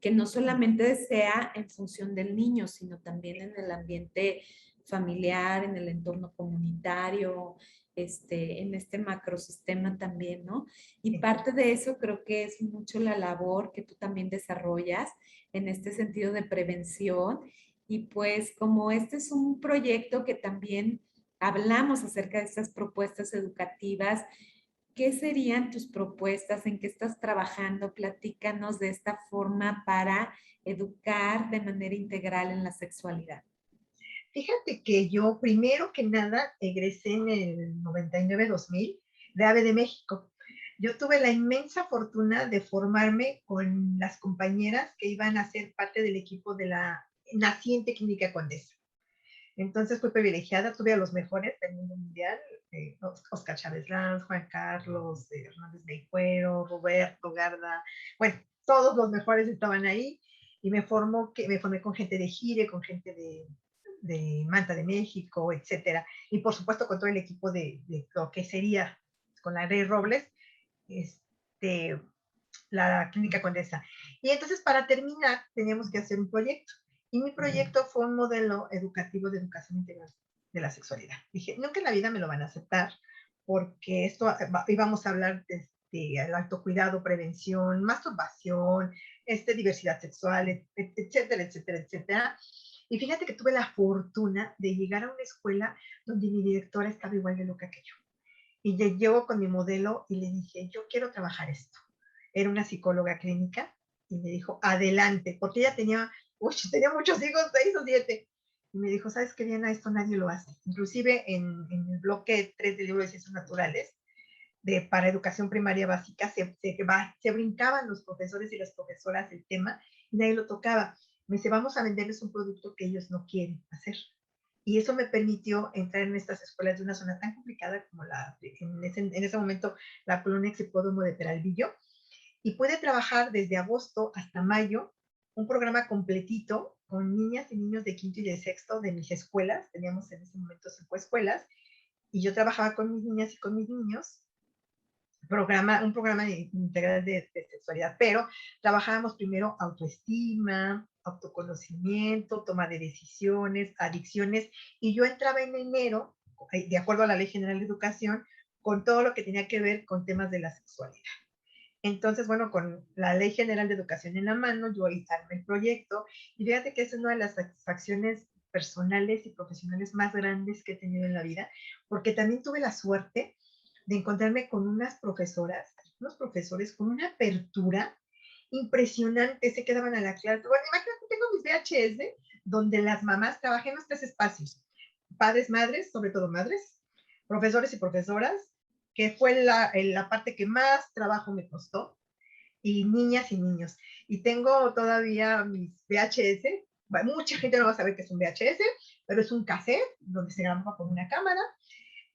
que no sí, solamente sea en función del niño, sino también en el ambiente familiar, en el entorno comunitario, en este macrosistema también, ¿no? Y sí. parte de eso creo que es mucho la labor que tú también desarrollas en este sentido de prevención. Y pues como este es un proyecto que también hablamos acerca de estas propuestas educativas, ¿qué serían tus propuestas? ¿En qué estás trabajando? Platícanos de esta forma para educar de manera integral en la sexualidad. Fíjate que yo, primero que nada, egresé en el 99-2000 de AVE de México. Yo tuve la inmensa fortuna de formarme con las compañeras que iban a ser parte del equipo de la naciente Clínica Condesa. Entonces fui privilegiada, tuve a los mejores del mundo mundial, Oscar Chávez Lanz, Juan Carlos, Hernández de Cuero, Roberto Garda, bueno, todos los mejores estaban ahí y me formé con gente de Gire, con gente de Manta de México, etcétera. Y por supuesto con todo el equipo de lo que sería con la Rey Robles, este, la Clínica Condesa. Y entonces para terminar teníamos que hacer un proyecto. Y mi proyecto fue un modelo educativo de educación integral de la sexualidad. Dije, nunca en la vida me lo van a aceptar, porque esto íbamos a hablar de el autocuidado, prevención, masturbación, diversidad sexual, etcétera, etcétera, etcétera. Y fíjate que tuve la fortuna de llegar a una escuela donde mi directora estaba igual de loca que yo. Y llego con mi modelo y le dije, yo quiero trabajar esto. Era una psicóloga clínica y me dijo, adelante, porque ella tenía muchos hijos, 6 o 7. Y me dijo, ¿sabes qué, Diana? Esto nadie lo hace. Inclusive en el bloque 3 del libro de Ciencias Naturales, para educación primaria básica, se brincaban los profesores y las profesoras el tema y nadie lo tocaba. Me dice, vamos a venderles un producto que ellos no quieren hacer. Y eso me permitió entrar en estas escuelas de una zona tan complicada como en ese momento la colonia Exipódromo de Peralvillo. Y pude trabajar desde agosto hasta mayo un programa completito con niñas y niños de quinto y de sexto de mis escuelas. Teníamos en ese momento 5 escuelas y yo trabajaba con mis niñas y con mis niños un programa integral de sexualidad, pero trabajábamos primero autoestima, autoconocimiento, toma de decisiones, adicciones, y yo entraba en enero, de acuerdo a la Ley General de Educación, con todo lo que tenía que ver con temas de la sexualidad. Entonces, bueno, con la Ley General de Educación en la mano, yo hice el proyecto, y fíjate que es una de las satisfacciones personales y profesionales más grandes que he tenido en la vida, porque también tuve la suerte de encontrarme con unos profesores con una apertura impresionante, se quedaban a la clase. Bueno, imagínate, tengo mis VHS donde las mamás trabajan en los 3 espacios, padres, madres, sobre todo madres, profesores y profesoras, que fue la parte que más trabajo me costó, y niñas y niños. Y tengo todavía mis VHS, mucha gente no va a saber que es un VHS, pero es un cassette donde se grababa con una cámara,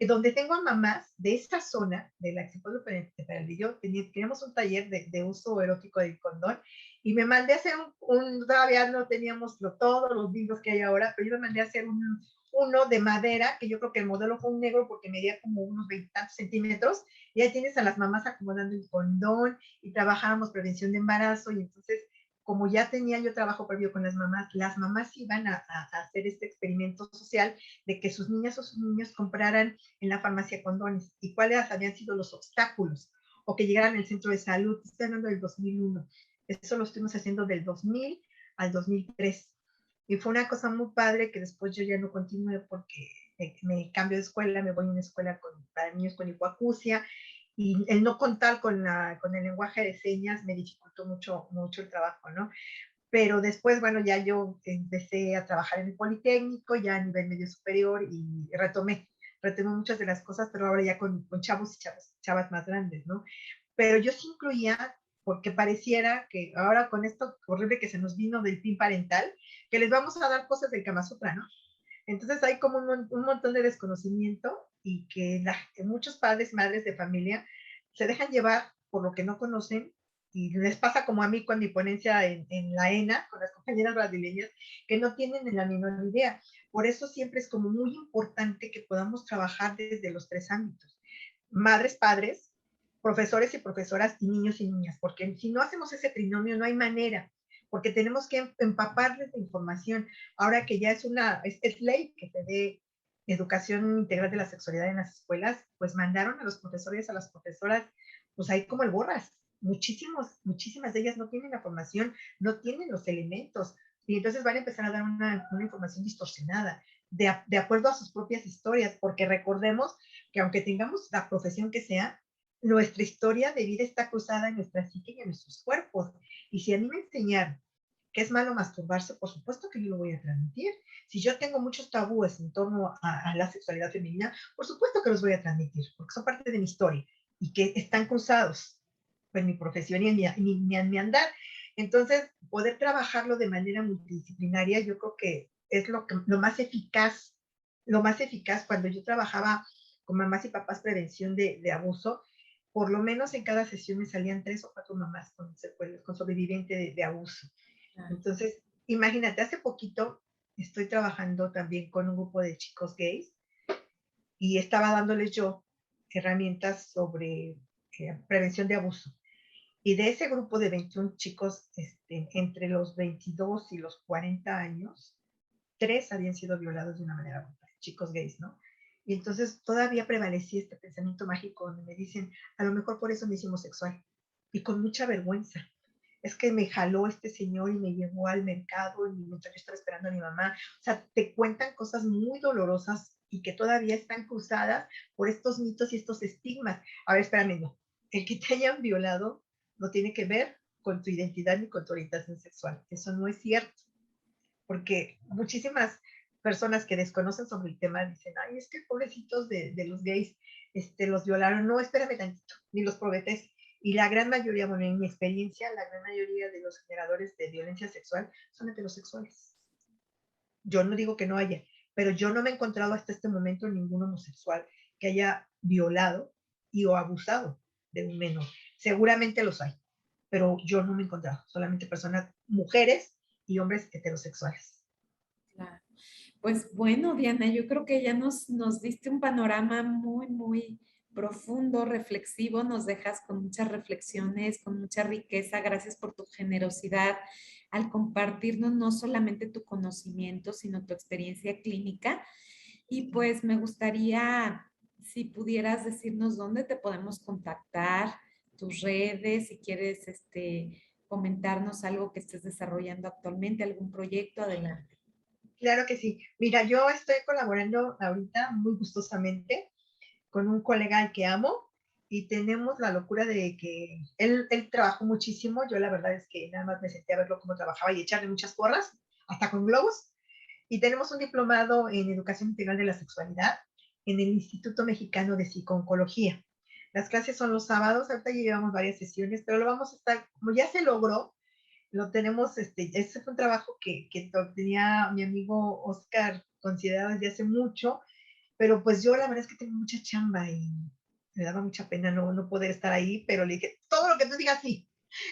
donde tengo a mamás de esta zona, de la Exipódromo de Peralvillo, teníamos un taller de uso erótico del condón, y me mandé a hacer todavía no teníamos todos los libros que hay ahora, pero yo me mandé a hacer uno de madera, que yo creo que el modelo fue un negro porque medía como unos 20 centímetros, y ahí tienes a las mamás acomodando el condón, y trabajábamos prevención de embarazo, y entonces como ya tenía yo trabajo previo con las mamás iban a hacer este experimento social de que sus niñas o sus niños compraran en la farmacia condones y cuáles habían sido los obstáculos o que llegaran al centro de salud. Estoy hablando del 2001. Eso lo estuvimos haciendo del 2000 al 2003. Y fue una cosa muy padre que después yo ya no continué porque me cambio de escuela, me voy a una escuela para niños con hipoacusia, y el no contar con el lenguaje de señas me dificultó mucho, mucho el trabajo, ¿no? Pero después, bueno, ya yo empecé a trabajar en el Politécnico, ya a nivel medio superior, y retomé muchas de las cosas, pero ahora ya con chavos y chavas más grandes, ¿no? Pero yo sí incluía, porque pareciera que ahora con esto horrible que se nos vino del PIN parental, que les vamos a dar cosas del Kama Sutra, ¿no? Entonces hay como un montón de desconocimiento, y que muchos padres, madres de familia se dejan llevar por lo que no conocen, y les pasa como a mí con mi ponencia en la ENA, con las compañeras brasileñas, que no tienen ni la menor idea. Por eso siempre es como muy importante que podamos trabajar desde los 3 ámbitos. Madres, padres, profesores y profesoras, y niños y niñas, porque si no hacemos ese trinomio no hay manera, porque tenemos que empaparles de información. Ahora que ya es ley que se dé educación integral de la sexualidad en las escuelas, pues mandaron a los profesores, a las profesoras, pues ahí como el borras. Muchísimas de ellas no tienen la formación, no tienen los elementos, y entonces van a empezar a dar una información distorsionada, de acuerdo a sus propias historias, porque recordemos que aunque tengamos la profesión que sea, nuestra historia de vida está cruzada en nuestra psique y en nuestros cuerpos. Y si a mí me enseñaron que es malo masturbarse, por supuesto que yo lo voy a transmitir. Si yo tengo muchos tabúes en torno a la sexualidad femenina, por supuesto que los voy a transmitir, porque son parte de mi historia y que están cruzados en mi profesión y en mi andar. Entonces, poder trabajarlo de manera multidisciplinaria, yo creo que es lo más eficaz cuando yo trabajaba con mamás y papás prevención de abuso. Por lo menos en cada sesión me salían 3 o 4 mamás con sobreviviente de abuso. Entonces, imagínate, hace poquito estoy trabajando también con un grupo de chicos gays, y estaba dándoles yo herramientas sobre prevención de abuso. Y de ese grupo de 21 chicos, entre los 22 y los 40 años, 3 habían sido violados de una manera brutal, chicos gays, ¿no? Y entonces todavía prevalecía este pensamiento mágico donde me dicen, a lo mejor por eso me hice homosexual. Y con mucha vergüenza. Es que me jaló este señor y me llevó al mercado y mientras yo estaba esperando a mi mamá. O sea, te cuentan cosas muy dolorosas y que todavía están cruzadas por estos mitos y estos estigmas. A ver, espérame, no. El que te hayan violado no tiene que ver con tu identidad ni con tu orientación sexual. Eso no es cierto, porque muchísimas personas que desconocen sobre el tema dicen, ay, es que pobrecitos de los gays los violaron. No, espérame tantito, ni los probetes. Y la gran mayoría, bueno, en mi experiencia, la gran mayoría de los generadores de violencia sexual son heterosexuales. Yo no digo que no haya, pero yo no me he encontrado hasta este momento ningún homosexual que haya violado y o abusado de un menor. Seguramente los hay, pero yo no me he encontrado, solamente personas, mujeres y hombres heterosexuales. Claro. Pues bueno, Diana, yo creo que ya nos diste un panorama muy, muy profundo, reflexivo, nos dejas con muchas reflexiones, con mucha riqueza. Gracias por tu generosidad al compartirnos no solamente tu conocimiento, sino tu experiencia clínica. Y pues me gustaría, si pudieras decirnos dónde te podemos contactar, tus redes, si quieres comentarnos algo que estés desarrollando actualmente, algún proyecto, adelante. Claro que sí. Mira, yo estoy colaborando ahorita muy gustosamente con un colega al que amo y tenemos la locura de que él trabajó muchísimo. Yo la verdad es que nada más me senté a verlo cómo trabajaba y echarle muchas porras, hasta con globos. Y tenemos un diplomado en Educación Integral de la Sexualidad en el Instituto Mexicano de Psicooncología. Las clases son los sábados, ahorita ya llevamos varias sesiones, pero lo vamos a estar, como ya se logró, lo tenemos, ese fue un trabajo que tenía mi amigo Oscar considerado desde hace mucho, pero pues yo la verdad es que tengo mucha chamba y me daba mucha pena no poder estar ahí, pero le dije, todo lo que tú digas, sí.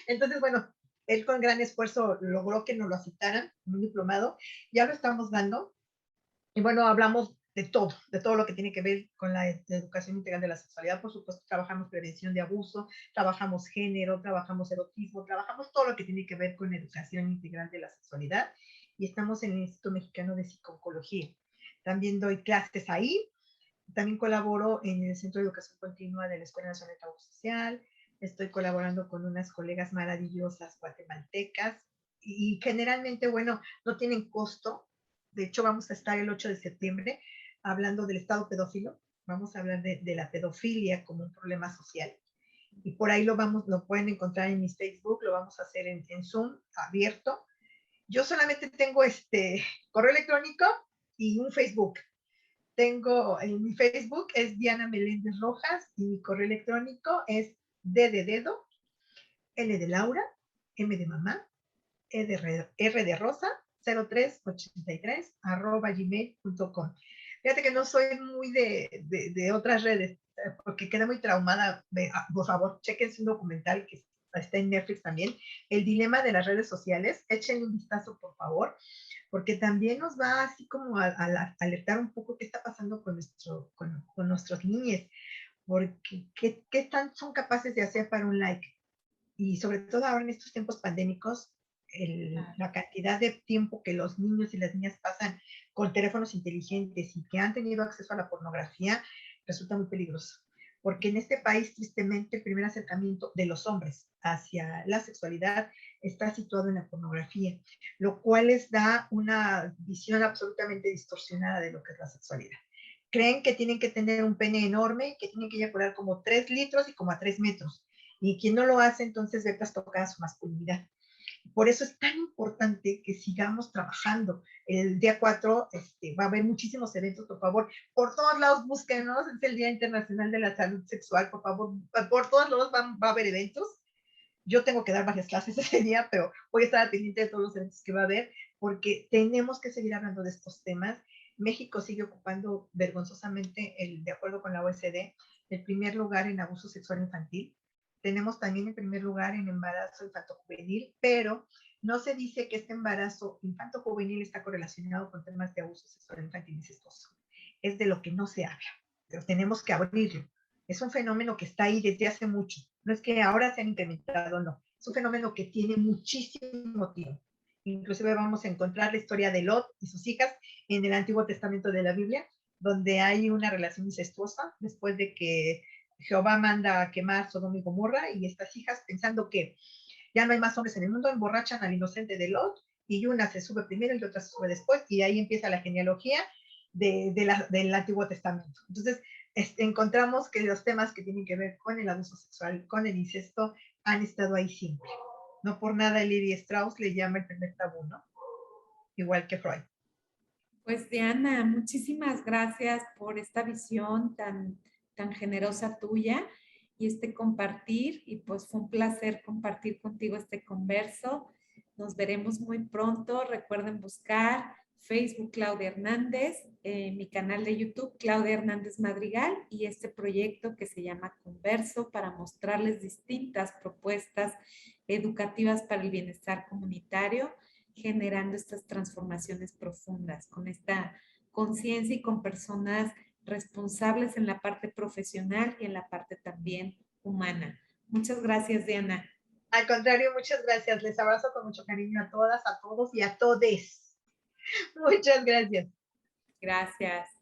Entonces, bueno, él con gran esfuerzo logró que nos lo aceptaran, un diplomado, ya lo estamos dando, y bueno, hablamos de todo lo que tiene que ver con la educación integral de la sexualidad. Por supuesto, trabajamos prevención de abuso, trabajamos género, trabajamos erotismo, trabajamos todo lo que tiene que ver con educación integral de la sexualidad. Y estamos en el Instituto Mexicano de Psicología. También doy clases ahí. También colaboro en el Centro de Educación Continua de la Escuela Nacional de Trabajo Social. Estoy colaborando con unas colegas maravillosas guatemaltecas y generalmente, bueno, no tienen costo. De hecho, vamos a estar el 8 de septiembre hablando del estado pedófilo. Vamos a hablar de la pedofilia como un problema social. Y por ahí lo pueden encontrar en mi Facebook, lo vamos a hacer en Zoom abierto. Yo solamente tengo correo electrónico y un Facebook. Tengo en mi Facebook es Diana Meléndez Rojas y mi correo electrónico es D de dedo, L de Laura, M de mamá, R de Rosa, 0383 @gmail.com. Fíjate que no soy muy de otras redes porque queda muy traumada. Por favor, chequense un documental que está en Netflix también, El dilema de las redes sociales. Échenle un vistazo, por favor, porque también nos va así como a alertar un poco qué está pasando con nuestros niños, porque qué tan son capaces de hacer para un like. Y sobre todo ahora en estos tiempos pandémicos, la cantidad de tiempo que los niños y las niñas pasan con teléfonos inteligentes y que han tenido acceso a la pornografía resulta muy peligroso. Porque en este país, tristemente, el primer acercamiento de los hombres hacia la sexualidad está situado en la pornografía, lo cual les da una visión absolutamente distorsionada de lo que es la sexualidad. Creen que tienen que tener un pene enorme, que tienen que eyacular como 3 litros y como a 3 metros. Y quien no lo hace, entonces ve trastocada su masculinidad. Por eso es tan importante que sigamos trabajando. El día 4 va a haber muchísimos eventos, por favor. Por todos lados búsquenos, es el Día Internacional de la Salud Sexual, por favor. Por todos lados va a haber eventos. Yo tengo que dar varias clases ese día, pero voy a estar al pendiente de todos los eventos que va a haber, porque tenemos que seguir hablando de estos temas. México sigue ocupando vergonzosamente, de acuerdo con la OSD, el primer lugar en abuso sexual infantil. Tenemos también el primer lugar en embarazo infanto-juvenil, pero no se dice que este embarazo infanto-juvenil está correlacionado con temas de abuso sexual infantil incestuoso. Es de lo que no se habla, pero tenemos que abrirlo. Es un fenómeno que está ahí desde hace mucho. No es que ahora se han incrementado, no. Es un fenómeno que tiene muchísimo tiempo. Inclusive vamos a encontrar la historia de Lot y sus hijas en el Antiguo Testamento de la Biblia, donde hay una relación incestuosa después de que Jehová manda a quemar Sodoma y Gomorra, y estas hijas, pensando que ya no hay más hombres en el mundo, emborrachan al inocente de Lot, y una se sube primero y otra se sube después, y ahí empieza la genealogía del Antiguo Testamento. Entonces, encontramos que los temas que tienen que ver con el abuso sexual, con el incesto, han estado ahí siempre. No por nada Levi Strauss le llama el primer tabú, ¿no? Igual que Freud. Pues Diana, muchísimas gracias por esta visión tan generosa tuya y este compartir. Y pues fue un placer compartir contigo este converso. Nos veremos muy pronto. Recuerden buscar Facebook Claudia Hernández, mi canal de YouTube Claudia Hernández Madrigal y este proyecto que se llama Converso para mostrarles distintas propuestas educativas para el bienestar comunitario, generando estas transformaciones profundas, con esta conciencia y con personas responsables en la parte profesional y en la parte también humana. Muchas gracias, Diana. Al contrario, muchas gracias. Les abrazo con mucho cariño a todas, a todos y a todes. Muchas gracias. Gracias.